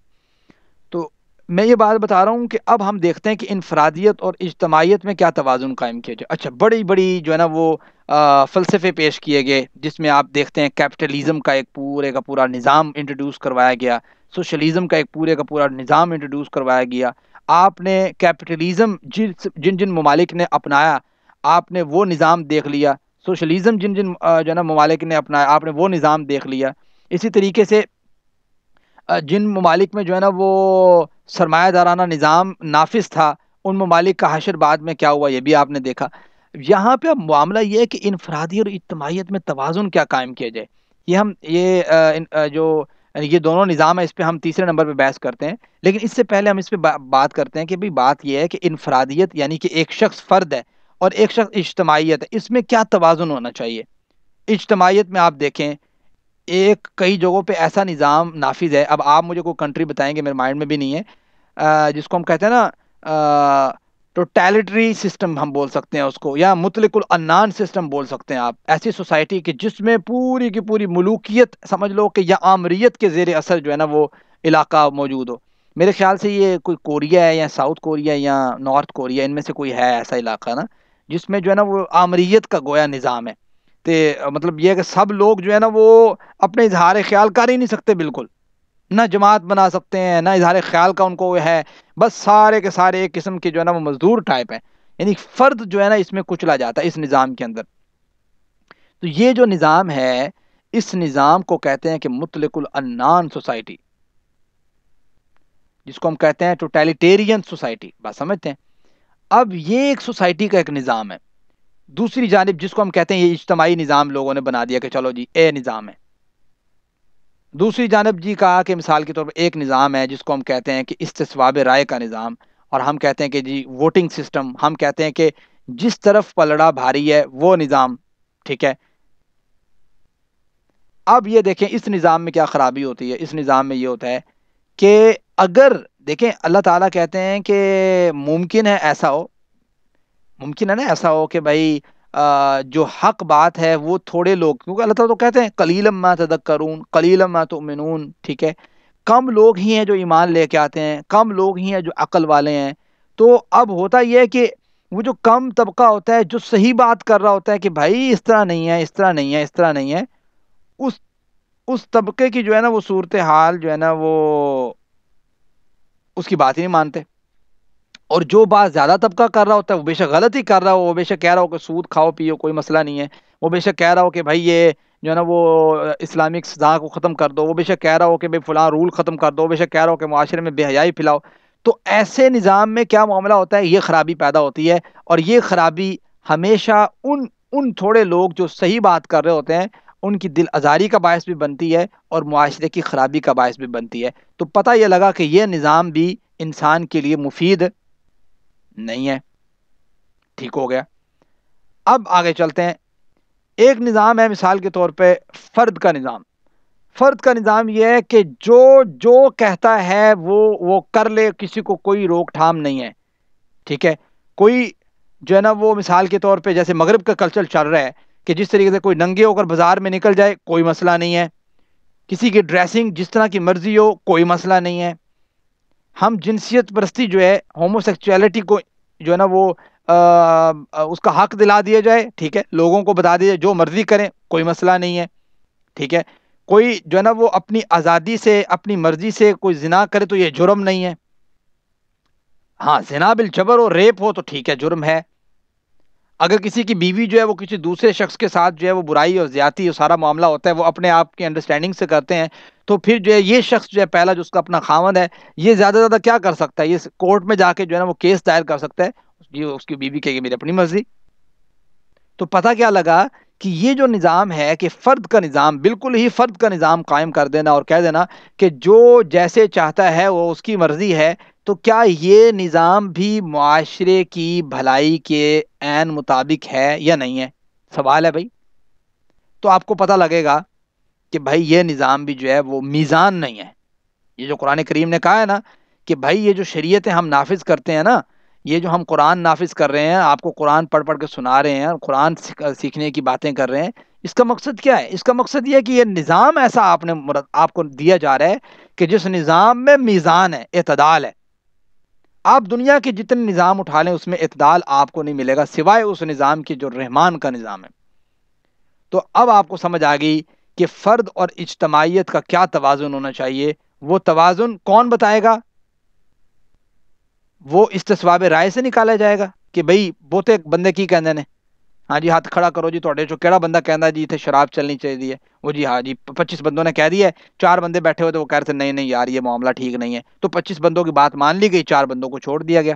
تو میں یہ بات بتا رہا ہوں کہ اب ہم دیکھتے ہیں کہ انفرادیت اور اجتماعیت میں کیا توازن قائم کیا جائے. اچھا, بڑی بڑی جو ہے نا وہ فلسفے پیش کیے گئے, جس میں آپ دیکھتے ہیں کیپٹلزم کا ایک پورے کا پورا نظام انٹروڈیوس کروایا گیا, سوشلزم کا ایک پورے کا پورا نظام انٹروڈیوس کروایا گیا. آپ نے کیپٹلزم جن جن ممالک نے اپنایا آپ نے وہ نظام دیکھ لیا, سوشلزم جن جن جو ہے نا ممالک نے اپنایا آپ نے وہ نظام دیکھ لیا. اسی طریقے سے جن ممالک میں جو ہے نا وہ سرمایہ دارانہ نظام نافذ تھا ان ممالک کا حشر بعد میں کیا ہوا یہ بھی آپ نے دیکھا. یہاں پہ اب معاملہ یہ ہے کہ انفرادی اور اجتماعیت میں توازن کیا قائم کیا جائے. یہ دونوں نظام ہے, اس پہ ہم تیسرے نمبر پہ بحث کرتے ہیں. لیکن اس سے پہلے ہم اس پہ بات کرتے ہیں کہ بھئی بات یہ ہے کہ انفرادیت یعنی کہ ایک شخص فرد ہے اور ایک شخص اجتماعیت ہے, اس میں کیا توازن ہونا چاہیے. اجتماعیت میں آپ دیکھیں ایک کئی جگہوں پہ ایسا نظام نافذ ہے, اب آپ مجھے کوئی کنٹری بتائیں گے, میرے مائنڈ میں بھی نہیں ہے, جس کو ہم کہتے ہیں نا ٹوٹیلیٹری سسٹم ہم بول سکتے ہیں اس کو, یا مطلق العنان سسٹم بول سکتے ہیں آپ. ایسی سوسائٹی کی جس میں پوری کی پوری ملوکیت سمجھ لو کہ یا آمریت کے زیر اثر جو ہے نا وہ علاقہ موجود ہو. میرے خیال سے یہ کوئی کوریا ہے یا ساؤتھ کوریا یا نارتھ کوریا, ان میں سے کوئی ہے ایسا علاقہ نا جس میں جو ہے نا وہ آمریت کا گویا نظام ہے. مطلب یہ ہے کہ سب لوگ جو ہے نا وہ اپنے اظہار خیال کر ہی نہیں سکتے, بالکل نہ جماعت بنا سکتے ہیں نہ اظہار خیال کا ان کو ہے, بس سارے کے سارے ایک قسم کے جو ہے نا وہ مزدور ٹائپ ہیں. یعنی فرد جو ہے نا اس میں کچلا جاتا ہے اس نظام کے اندر. تو یہ جو نظام ہے اس نظام کو کہتے ہیں کہ مطلق العنان سوسائٹی, جس کو ہم کہتے ہیں ٹوٹیلیٹیرین سوسائٹی. بات سمجھتے ہیں؟ اب یہ ایک سوسائٹی کا ایک نظام ہے. دوسری جانب جس کو ہم کہتے ہیں یہ اجتماعی نظام لوگوں نے بنا دیا کہ چلو جی اے نظام ہے. دوسری جانب جی کہا کہ مثال کے طور پر ایک نظام ہے جس کو ہم کہتے ہیں کہ استصواب رائے کا نظام, اور ہم کہتے ہیں کہ جی ووٹنگ سسٹم, ہم کہتے ہیں کہ جس طرف پلڑا بھاری ہے وہ نظام. ٹھیک ہے, اب یہ دیکھیں اس نظام میں کیا خرابی ہوتی ہے. اس نظام میں یہ ہوتا ہے کہ اگر دیکھیں اللہ تعالیٰ کہتے ہیں کہ ممکن ہے ایسا ہو, ممکن ہے نا ایسا ہو کہ بھائی جو حق بات ہے وہ تھوڑے لوگ, کیونکہ اللہ تعالیٰ تو کہتے ہیں قلیلا ما تذکرون قلیلا ما تؤمنون. ٹھیک ہے, کم لوگ ہی ہیں جو ایمان لے کے آتے ہیں, کم لوگ ہی ہیں جو عقل والے ہیں. تو اب ہوتا یہ ہے کہ وہ جو کم طبقہ ہوتا ہے جو صحیح بات کر رہا ہوتا ہے کہ بھائی اس طرح نہیں ہے اس طرح نہیں ہے اس طرح نہیں ہے, اس طبقے کی جو ہے نا وہ صورتحال جو ہے نا وہ اس کی بات ہی نہیں مانتے. اور جو بات زیادہ طبقہ کر رہا ہوتا ہے وہ بے شک غلط ہی کر رہا ہو, وہ بے شک کہہ رہا ہو کہ سود کھاؤ پیو کوئی مسئلہ نہیں ہے, وہ بے شک کہہ رہا ہو کہ بھائی یہ جو ہے نا وہ اسلامک سزا کو ختم کر دو, وہ بے شک کہہ رہا ہو کہ بھائی فلاں رول ختم کر دو, بے شک کہہ رہا ہو کہ معاشرے میں بے حیائی پھیلاؤ. تو ایسے نظام میں کیا معاملہ ہوتا ہے, یہ خرابی پیدا ہوتی ہے, اور یہ خرابی ہمیشہ ان تھوڑے لوگ جو صحیح بات کر رہے ہوتے ہیں ان کی دل آزاری کا باعث بھی بنتی ہے اور معاشرے کی خرابی کا باعث بھی بنتی ہے. تو پتہ یہ لگا کہ یہ نظام بھی انسان کے لیے مفید نہیں ہے. ٹھیک ہو گیا. اب آگے چلتے ہیں. ایک نظام ہے مثال کے طور پہ فرد کا نظام. فرد کا نظام یہ ہے کہ جو کہتا ہے وہ کر لے, کسی کو کوئی روک تھام نہیں ہے. ٹھیک ہے, کوئی جو ہے نا وہ مثال کے طور پہ جیسے مغرب کا کلچر چل رہا ہے کہ جس طریقے سے کوئی ننگے ہو کر بازار میں نکل جائے کوئی مسئلہ نہیں ہے, کسی کی ڈریسنگ جس طرح کی مرضی ہو کوئی مسئلہ نہیں ہے. ہم جنسیت پرستی جو ہے ہومو سیکچویلٹی کو جو ہے نا وہ اس کا حق دلا دیا جائے. ٹھیک ہے, لوگوں کو بتا دیا جائے جو مرضی کریں کوئی مسئلہ نہیں ہے. ٹھیک ہے, کوئی جو ہے نا وہ اپنی آزادی سے اپنی مرضی سے کوئی زنا کرے تو یہ جرم نہیں ہے. ہاں زنا بالجبر اور ریپ ہو تو ٹھیک ہے جرم ہے. اگر کسی کی بیوی جو ہے وہ کسی دوسرے شخص کے ساتھ جو ہے وہ برائی اور زیادتی اور سارا معاملہ ہوتا ہے وہ اپنے آپ کی انڈرسٹینڈنگ سے کرتے ہیں, تو پھر جو ہے یہ شخص جو ہے پہلا جو اس کا اپنا خاوند ہے یہ زیادہ سے زیادہ کیا کر سکتا ہے, یہ کورٹ میں جا کے جو ہے نا وہ کیس دائر کر سکتا ہے. یہ اس کی بیوی کہے گی میری اپنی مرضی. تو پتہ کیا لگا کہ یہ جو نظام ہے کہ فرد کا نظام, بالکل ہی فرد کا نظام قائم کر دینا اور کہہ دینا کہ جو جیسے چاہتا ہے وہ اس کی مرضی ہے, تو کیا یہ نظام بھی معاشرے کی بھلائی کے عین مطابق ہے یا نہیں ہے؟ سوال ہے بھائی. تو آپ کو پتہ لگے گا کہ بھائی یہ نظام بھی جو ہے وہ میزان نہیں ہے. یہ جو قرآن کریم نے کہا ہے نا کہ بھائی یہ جو شریعتیں ہم نافذ کرتے ہیں نا، یہ جو ہم قرآن نافذ کر رہے ہیں، آپ کو قرآن پڑھ پڑھ کے سنا رہے ہیں، قرآن سیکھنے کی باتیں کر رہے ہیں، اس کا مقصد کیا ہے؟ اس کا مقصد یہ ہے کہ یہ نظام ایسا آپ کو دیا جا رہا ہے کہ جس نظام میں میزان ہے، اعتدال ہے۔ آپ دنیا کے جتنے نظام اٹھا لیں اس میں اعتدال آپ کو نہیں ملے گا، سوائے اس نظام کی جو رحمان کا نظام ہے۔ تو اب آپ کو سمجھ آ گئی کہ فرد اور اجتماعیت کا کیا توازن ہونا چاہیے۔ وہ توازن کون بتائے گا؟ وہ استصواب رائے سے نکالا جائے گا کہ بھئی بہتے بندے کی کہندے نے، ہاں جی ہاتھ کھڑا کرو جی، تھوڑے چو کیڑا بندہ کہندا جی اتنے شراب چلنی چاہیے، وہ جی ہاں جی 25 بندوں نے کہہ دیا ہے، 4 بندے بیٹھے ہوئے تو وہ کہہ رہے تھے نہیں نہیں یار یہ معاملہ ٹھیک نہیں ہے، تو 25 بندوں کی بات مان لی گئی، 4 بندوں کو چھوڑ دیا گیا۔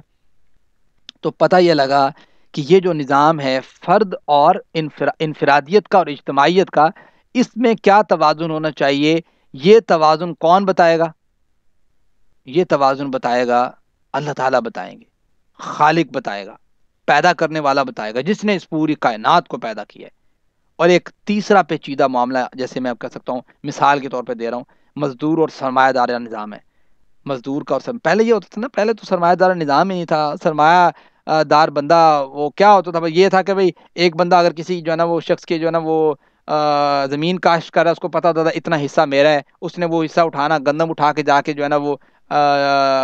تو پتہ یہ لگا کہ یہ جو نظام ہے فرد اور انفرادیت کا اور اجتماعیت کا، اس میں کیا توازن ہونا چاہیے، یہ توازن کون بتائے گا؟ یہ توازن بتائے گا اللہ تعالیٰ بتائیں گے، خالق بتائے گا، پیدا کرنے والا بتائے گا، جس نے اس پوری کائنات کو پیدا کیا ہے۔ اور ایک تیسرا پیچیدہ معاملہ جیسے میں اب کہہ سکتا ہوں، مثال کے طور پہ دے رہا ہوں، مزدور اور سرمایہ دار نظام ہے۔ مزدور کا اور پہلے یہ ہوتا تھا نا، پہلے تو سرمایہ دار نظام ہی نہیں تھا، سرمایہ دار بندہ وہ کیا ہوتا تھا، یہ تھا کہ بھئی ایک بندہ اگر کسی جو ہے نا وہ شخص کے جو ہے نا وہ زمین کاشت کر رہا ہے، اس کو پتا ہوتا تھا اتنا حصہ میرا ہے، اس نے وہ حصہ اٹھانا، گندم اٹھا کے جا کے جو ہے نا وہ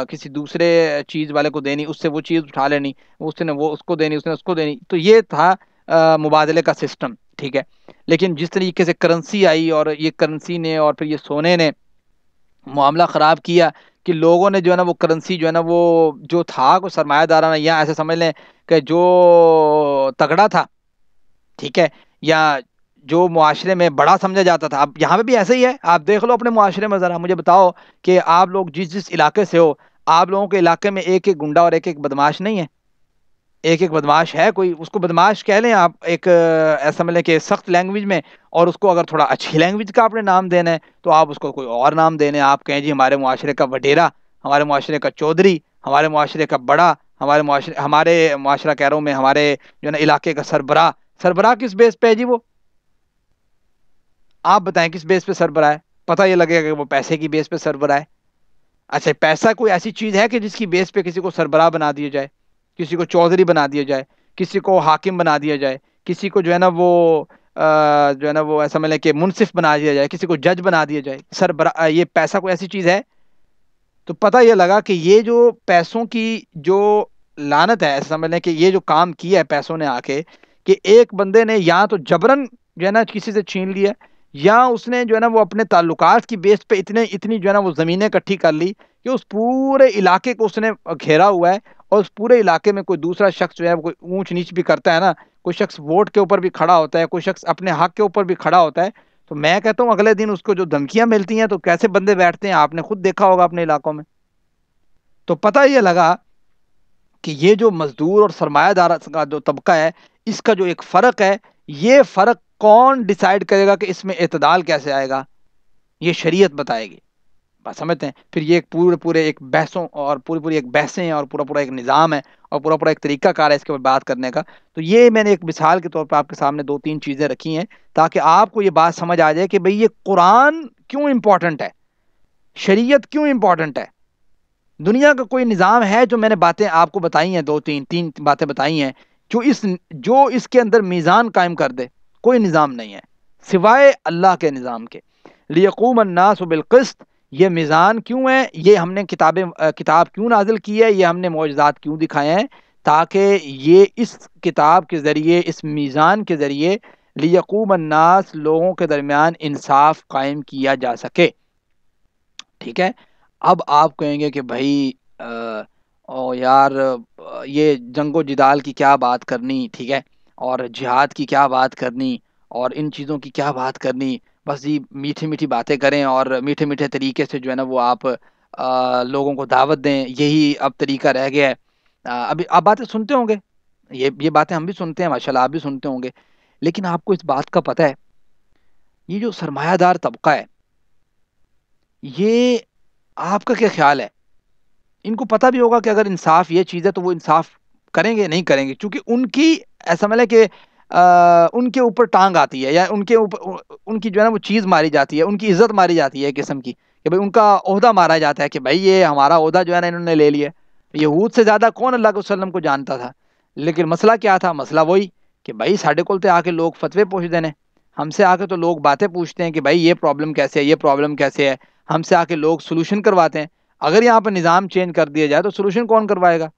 کسی دوسرے چیز والے کو دینی، اس سے وہ چیز اٹھا لینی، اس نے وہ اس کو دینی، اس نے اس کو دینی، تو یہ تھا مبادلے کا سسٹم، ٹھیک ہے۔ لیکن جس طریقے سے کرنسی آئی اور یہ کرنسی نے اور پھر یہ سونے نے معاملہ خراب کیا کہ لوگوں نے جو ہے نا وہ کرنسی جو ہے نا وہ جو تھا کوئی سرمایہ دارانہ، یا ایسے سمجھ لیں کہ جو تگڑا تھا، ٹھیک ہے، یا جو معاشرے میں بڑا سمجھا جاتا تھا، اب یہاں پہ بھی ایسا ہی ہے۔ آپ دیکھ لو اپنے معاشرے میں، ذرا مجھے بتاؤ کہ آپ لوگ جس جس علاقے سے ہو، آپ لوگوں کے علاقے میں ایک ایک گنڈا اور ایک ایک بدماش نہیں ہے؟ ایک ایک بدماش ہے، کوئی اس کو بدماش کہہ لیں آپ ایک ایسا سمجھ لیں کہ سخت لینگویج میں، اور اس کو اگر تھوڑا اچھی لینگویج کا آپ نے نام دینا ہے تو آپ اس کو کوئی اور نام دینے، آپ کہیں جی ہمارے معاشرے کا وڈیرا، ہمارے معاشرے کا چودھری، ہمارے معاشرے کا بڑا، ہمارے معاشرہ کہہ رہا ہوں میں، ہمارے جو ہے نا علاقے کا سربراہ۔ سربراہ کس بیس پہ ہے جی؟ وہ آپ بتائیں کس بیس پہ سربراہ ہے؟ پتہ یہ لگے گا کہ وہ پیسے کی بیس پہ سربراہ ہے۔ اچھا پیسہ کوئی ایسی چیز ہے کہ جس کی بیس پہ کسی کو سربراہ بنا دیا جائے، کسی کو چودھری بنا دیا جائے، کسی کو حاکم بنا دیا جائے، کسی کو جو ہے نا وہ جو ہے نا وہ ایسا ملے کہ منصف بنا دیا جائے، کسی کو جج بنا دیا جائے؟ سربراہ، یہ پیسہ کوئی ایسی چیز ہے؟ تو پتہ یہ لگا کہ یہ جو پیسوں کی جو لعنت ہے، ایسا سمجھ لیں کہ یہ جو کام کیا ہے پیسوں نے آ کے، کہ ایک بندے نے یا تو جبرن جو ہے نا کسی سے چھین لیا، یا اس نے جو ہے نا وہ اپنے تعلقات کی بیس پہ اتنی جو ہے نا وہ زمینیں اکٹھی کر لی کہ اس پورے علاقے کو اس نے گھیرا ہوا ہے، اور اس پورے علاقے میں کوئی دوسرا شخص جو ہے کوئی اونچ نیچ بھی کرتا ہے نا، کوئی شخص ووٹ کے اوپر بھی کھڑا ہوتا ہے، کوئی شخص اپنے حق کے اوپر بھی کھڑا ہوتا ہے، تو میں کہتا ہوں اگلے دن اس کو جو دھمکیاں ملتی ہیں تو کیسے بندے بیٹھتے ہیں، آپ نے خود دیکھا ہوگا اپنے علاقوں میں۔ تو پتہ یہ لگا کہ یہ جو مزدور اور سرمایہ دار کا جو طبقہ ہے، اس کا جو ایک فرق ہے، یہ فرق کون ڈیسائیڈ کرے گا کہ اس میں اعتدال کیسے آئے گا؟ یہ شریعت بتائے گی۔ بات سمجھتے ہیں؟ پھر یہ ایک پورے ایک بحثوں اور پوری ایک بحثیں ہیں، اور پورا ایک نظام ہے، اور پورا ایک طریقہ کار ہے اس کے اوپر بات کرنے کا۔ تو یہ میں نے ایک مثال کے طور پر آپ کے سامنے 2-3 چیزیں رکھی ہیں تاکہ آپ کو یہ بات سمجھ آ جائے کہ بھئی یہ قرآن کیوں امپورٹنٹ ہے، شریعت کیوں امپورٹنٹ ہے۔ دنیا کا کوئی نظام ہے جو میں نے باتیں آپ کو بتائی ہیں، 2-3 باتیں بتائی ہیں، جو اس کے اندر میزان قائم کر دے؟ کوئی نظام نہیں ہے سوائے اللہ کے نظام کے۔ لیقوم الناس بالقسط، یہ میزان کیوں ہے، یہ ہم نے کتاب کیوں نازل کی ہے، یہ ہم نے معجزات کیوں دکھائے ہیں، تاکہ یہ اس کتاب کے ذریعے، اس میزان کے ذریعے، لیقوم الناس، لوگوں کے درمیان انصاف قائم کیا جا سکے، ٹھیک ہے۔ اب آپ کہیں گے کہ بھائی او یار یہ جنگ و جدال کی کیا بات کرنی، ٹھیک ہے، اور جہاد کی کیا بات کرنی، اور ان چیزوں کی کیا بات کرنی، بس جی میٹھی میٹھی باتیں کریں اور میٹھے میٹھے طریقے سے جو ہے نا وہ آپ لوگوں کو دعوت دیں، یہی اب طریقہ رہ گیا ہے۔ ابھی آپ باتیں سنتے ہوں گے، یہ باتیں ہم بھی سنتے ہیں، ماشاءاللہ آپ بھی سنتے ہوں گے، لیکن آپ کو اس بات کا پتہ ہے یہ جو سرمایہ دار طبقہ ہے، یہ آپ کا کیا خیال ہے؟ ان کو پتہ بھی ہوگا کہ اگر انصاف یہ چیز ہے تو وہ انصاف کریں گے نہیں کریں گے، چونکہ ان کی ایسا مطلب کہ ان کے اوپر ٹانگ آتی ہے، یا ان کے اوپر ان کی جو ہے نا وہ چیز ماری جاتی ہے، ان کی عزت ماری جاتی ہے ایک قسم کی، کہ کہ بھئی ان کا عہدہ مارا جاتا ہے کہ بھئی یہ ہمارا عہدہ جو ہے نا انہوں نے لے لیا. یہود سے زیادہ کون اللہ کے وسلم کو جانتا تھا, لیکن مسئلہ کیا تھا؟ مسئلہ وہی کہ بھائی ساڈے کول تے آ کے لوگ فتوے پوچھ دینے, ہم سے آ کے تو لوگ باتیں پوچھتے ہیں کہ بھائی یہ پرابلم کیسے ہے, یہ پرابلم کیسے ہے, ہم سے آ کے لوگ سولوشن کرواتے ہیں. اگر یہاں پہ نظام چینج کر دیا جائے تو سولوشن کون کروائے گا؟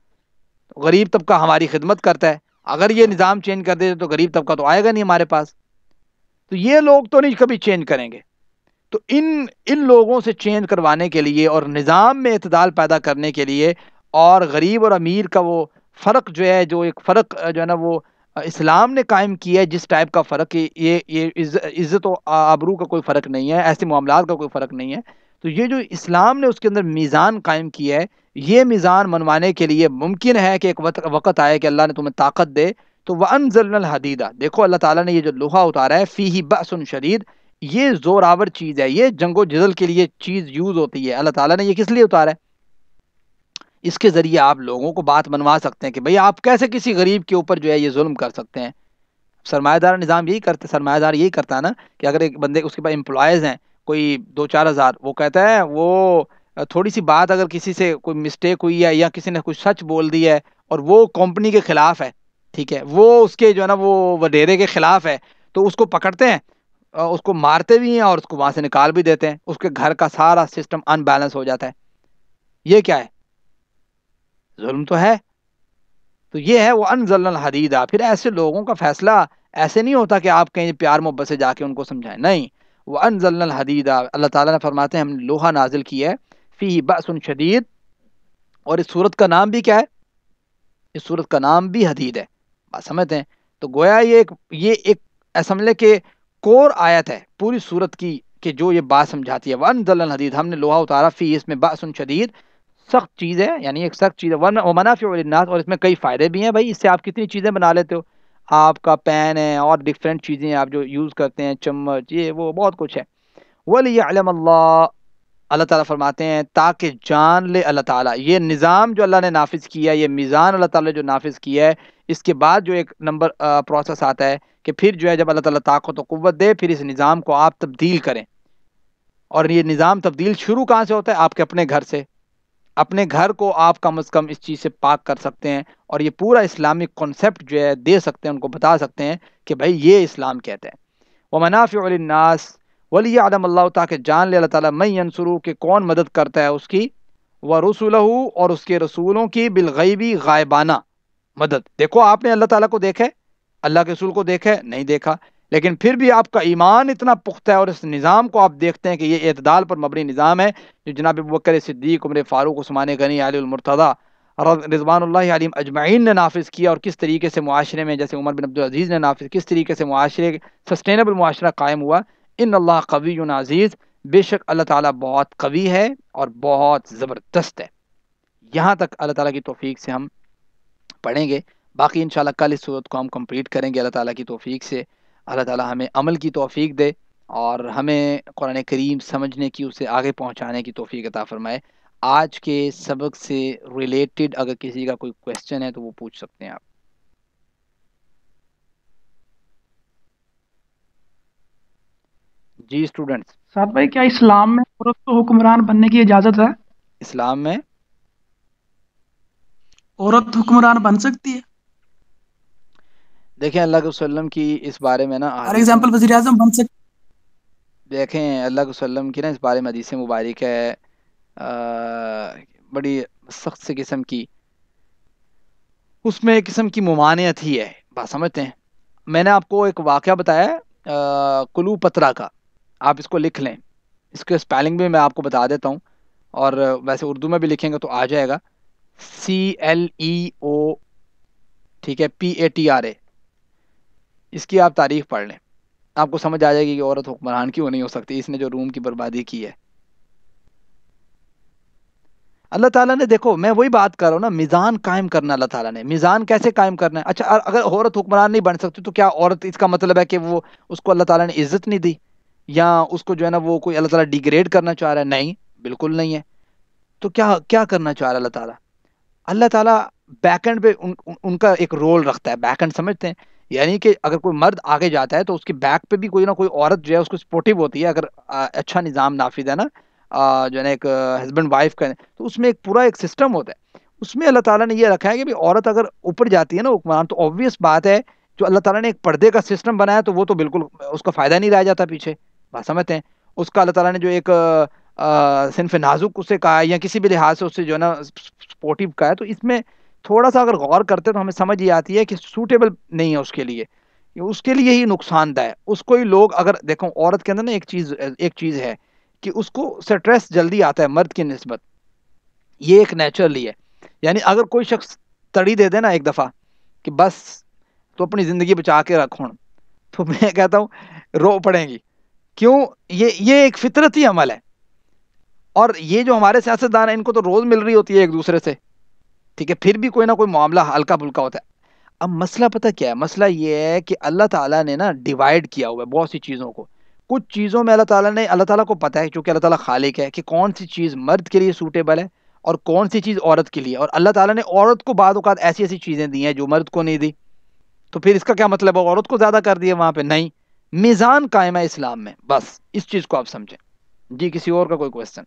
غریب طبقہ ہماری خدمت کرتا ہے. اگر یہ نظام چینج کر دے تو غریب طبقہ تو آئے گا نہیں ہمارے پاس. تو یہ لوگ تو نہیں کبھی چینج کریں گے. تو ان لوگوں سے چینج کروانے کے لیے اور نظام میں اعتدال پیدا کرنے کے لیے, اور غریب اور امیر کا وہ فرق جو ہے, جو ایک فرق جو ہے نا وہ اسلام نے قائم کیا ہے, جس ٹائپ کا فرق, یہ عزت و آبرو کا کوئی فرق نہیں ہے, ایسے معاملات کا کوئی فرق نہیں ہے. تو یہ جو اسلام نے اس کے اندر میزان قائم کیا ہے, یہ میزان منوانے کے لیے ممکن ہے کہ ایک وقت آئے کہ اللہ نے تمہیں طاقت دے. تو وَأَنزَلْنَا الْحَدِيدَ, دیکھو اللہ تعالیٰ نے یہ جو لوہا اتارا ہے, فِيهِ بَأْسٌ شَدِيد, یہ زور آور چیز ہے, یہ جنگ و جدل کے لیے چیز یوز ہوتی ہے. اللہ تعالیٰ نے یہ کس لیے اتارا ہے؟ اس کے ذریعے آپ لوگوں کو بات منوا سکتے ہیں کہ بھئی آپ کیسے کسی غریب کے اوپر جو ہے یہ ظلم کر سکتے ہیں. سرمایہ دار نظام یہی کرتے, سرمایہ دار یہی کرتا ہے نا کہ اگر ایک بندے اس کے پاس امپلائیز ہیں کوئی 2-4 ہزار, وہ کہتا ہے وہ تھوڑی سی بات اگر کسی سے کوئی مسٹیک ہوئی ہے یا کسی نے کچھ سچ بول دی ہے اور وہ کمپنی کے خلاف ہے, ٹھیک ہے, وہ اس کے جو ہے نا وہ وڈیرے کے خلاف ہے, تو اس کو پکڑتے ہیں, اس کو مارتے بھی ہیں اور اس کو وہاں سے نکال بھی دیتے ہیں. اس کے گھر کا سارا سسٹم ان بیلنس ہو جاتا ہے. یہ کیا ہے؟ ظلم تو ہے. تو یہ ہے وہ انزلنا الحدید. پھر ایسے لوگوں کا فیصلہ ایسے نہیں ہوتا کہ آپ کہیں پیار محبت سے جا کے ان کو سمجھائیں, نہیں. وہ انزلنا الحدید, اللہ تعالیٰ نے فرماتے ہیں ہم نے لوہا نازل کیا ہے, فیہ بأس شدید, اور اس صورت کا نام بھی کیا ہے؟ اس صورت کا نام بھی حدید ہے. بات سمجھتے ہیں؟ تو گویا یہ ایک سمجھ کے کور آیت ہے پوری صورت کی کہ جو یہ بات سمجھاتی ہے. وانزلنا الحدید, ہم نے لوہا اتارا, فی, اس میں بأس شدید, سخت چیز ہے, یعنی ایک سخت چیز ہے. ومنافع للناس, اور اس میں کئی فائدے بھی ہیں. بھائی اس سے آپ کتنی چیزیں بنا لیتے ہو, آپ کا پین ہے اور ڈفرینٹ چیزیں آپ جو یوز کرتے ہیں, چمچ, یہ وہ بہت کچھ ہے. وَلِيَعْلَمَ اللَّهُ, اللہ تعالیٰ فرماتے ہیں تاکہ جان لے اللہ تعالیٰ, یہ نظام جو اللہ نے نافذ کیا ہے, یہ میزان اللہ تعالیٰ جو نافذ کیا ہے, اس کے بعد جو ایک نمبر پروسیس آتا ہے کہ پھر جو ہے جب اللہ تعالیٰ طاقت و قوت دے, پھر اس نظام کو آپ تبدیل کریں. اور یہ نظام تبدیل شروع کہاں سے ہوتا ہے؟ آپ کے اپنے گھر سے. اپنے گھر کو آپ کم از کم اس چیز سے پاک کر سکتے ہیں, اور یہ پورا اسلامک کنسپٹ جو ہے دے سکتے ہیں, ان کو بتا سکتے ہیں کہ بھائی یہ اسلام کہتے ہیں. وَمَنَافِعُ لِلنَّاسِ وَلِيَعْلَمَ اللَّهُ, تاکہ جان لے اللہ تعالیٰ مَن يَنصُرُهُ, کہ کون مدد کرتا ہے اس کی, وَرُسُلَهُ, اور اس کے رسولوں کی, بالغیبی, غائبانہ مدد. دیکھو آپ نے اللہ تعالیٰ کو دیکھا ہے, اللہ کے رسول کو دیکھا ہے؟ نہیں دیکھا, لیکن پھر بھی آپ کا ایمان اتنا پختہ ہے اور اس نظام کو آپ دیکھتے ہیں کہ یہ اعتدال پر مبنی نظام ہے جو جناب ابوبکر صدیق, عمر فاروق, عثمان غنی, علی المرتضیٰ رضوان اللہ علیہم اجمعین نے نافذ کیا, اور کس طریقے سے معاشرے میں, جیسے عمر بن عبدالعزیز نے نافذ, کس طریقے سے معاشرے سسٹینیبل معاشرہ قائم ہوا. ان اللہ قوی عزیز, بے شک اللہ تعالیٰ بہت قوی ہے اور بہت زبردست ہے. یہاں تک اللہ تعالیٰ کی توفیق سے ہم پڑھیں گے. باقی انشاءاللہ کل اس صورت کو ہم کمپلیٹ کریں گے اللہ تعالیٰ کی توفیق سے. اللہ تعالیٰ ہمیں عمل کی توفیق دے اور ہمیں قرآن کریم سمجھنے کی, اسے آگے پہنچانے کی توفیق عطا فرمائے. آج کے سبق سے ریلیٹڈ اگر کسی کا کوئی کویسچن ہے تو وہ پوچھ سکتے ہیں آپ. جی اسٹوڈنٹس. سعد بھائی کیا اسلام میں عورت کو حکمران بننے کی اجازت ہے؟ اسلام میں عورت حکمران بن سکتی ہے؟ دیکھیں اللہ کے وسلم کی اس بارے میں نا فار ایگزامپل وزیر اعظم بن سکتی. دیکھیں اللہ کے وسلم کی نا اس بارے میں حدیث مبارک ہے بڑی سخت سے قسم کی, اس میں ایک قسم کی ممانعت ہی ہے. بات سمجھتے ہیں؟ میں نے آپ کو ایک واقعہ بتایا کلو پترا کا, آپ اس کو لکھ لیں, اس کے اسپیلنگ بھی میں آپ کو بتا دیتا ہوں, اور ویسے اردو میں بھی لکھیں گے تو آ جائے گا, CLEO, ٹھیک ہے, PATRA. اس کی آپ تاریخ پڑھ لیں, آپ کو سمجھ آ جائے گی کہ عورت حکمران کیوں نہیں ہو سکتی, اس نے جو روم کی بربادی کی ہے. اللہ تعالیٰ نے, دیکھو میں وہی بات کر رہا ہوں نا, میزان قائم کرنا اللہ تعالیٰ نے. میزان کیسے قائم کرنا ہے؟ اچھا اگر عورت حکمران نہیں بن سکتی تو کیا عورت اس کا مطلب ہے کہ وہ اس کو اللہ تعالیٰ نے عزت نہیں دی, یا اس کو جو ہے نا وہ کوئی اللہ تعالیٰ ڈیگریڈ کرنا چاہ رہا ہے؟ نہیں, بالکل نہیں ہے. تو کیا کرنا چاہ رہا ہے اللہ تعالیٰ؟ اللہ تعالیٰ بیک اینڈ پہ ان کا ایک رول رکھتا ہے. بیک اینڈ سمجھتے ہیں؟ یعنی کہ اگر کوئی مرد آگے جاتا ہے تو اس کے بیک پہ بھی کوئی نہ کوئی عورت جو ہے اس کو سپورٹیو ہوتی ہے. اگر اچھا نظام نافذ ہے نا, جو ہے نا ایک ہسبینڈ وائف کا، تو اس میں ایک پورا ایک سسٹم ہوتا ہے، اس میں اللہ تعالیٰ نے یہ رکھا ہے کہ بھی عورت اگر اوپر جاتی ہے نا حکمران، تو آبویس بات ہے جو اللہ تعالیٰ نے ایک پردے کا سسٹم بنایا تو وہ تو بالکل اس کا فائدہ نہیں رہ جاتا پیچھے، بات سمجھتے ہیں؟ اس کا اللہ تعالیٰ نے جو ایک صنف نازک اسے کہا ہے یا کسی بھی لحاظ سے اسے جو ہے نا سپورٹیو کہا ہے، تو اس میں تھوڑا سا اگر غور کرتے تو ہمیں سمجھ یہ آتی ہے کہ سوٹیبل نہیں ہے اس کے لیے ہی نقصان دہ ہے اس کو ہی لوگ، اگر دیکھو عورت کے اندر نا ایک چیز ہے کہ اس کو سٹریس جلدی آتا ہے مرد کی نسبت، یہ ایک نیچرلی ہے، یعنی اگر کوئی شخص تڑی دے دے نا ایک دفعہ کہ بس تو اپنی زندگی بچا کے رکھو، تو میں کہتا ہوں رو پڑیں گی، کیوں؟ یہ ایک فطرتی عمل ہے، اور یہ جو ہمارے سیاستدان ہیں ان کو تو روز مل رہی ہوتی ہے ایک دوسرے سے، ٹھیک ہے، پھر بھی کوئی نہ کوئی معاملہ ہلکا پھلکا ہوتا ہے۔ اب مسئلہ پتہ کیا ہے؟ مسئلہ یہ ہے کہ اللہ تعالیٰ نے نا ڈیوائیڈ کیا ہوا ہے بہت سی چیزوں کو، کچھ چیزوں میں اللہ تعالیٰ کو پتہ ہے چونکہ اللہ تعالیٰ خالق ہے کہ کون سی چیز مرد کے لیے سوٹیبل ہے اور کون سی چیز عورت کے لیے، اور اللہ تعالیٰ نے عورت کو بعض اوقات ایسی چیزیں دی ہیں جو مرد کو نہیں دی، تو پھر اس کا کیا مطلب ہے عورت کو زیادہ کر دیا وہاں پہ؟ نہیں، میزان قائم ہے اسلام میں، بس اس چیز کو آپ سمجھیں۔ جی کسی اور کا کوئی کویسچن؟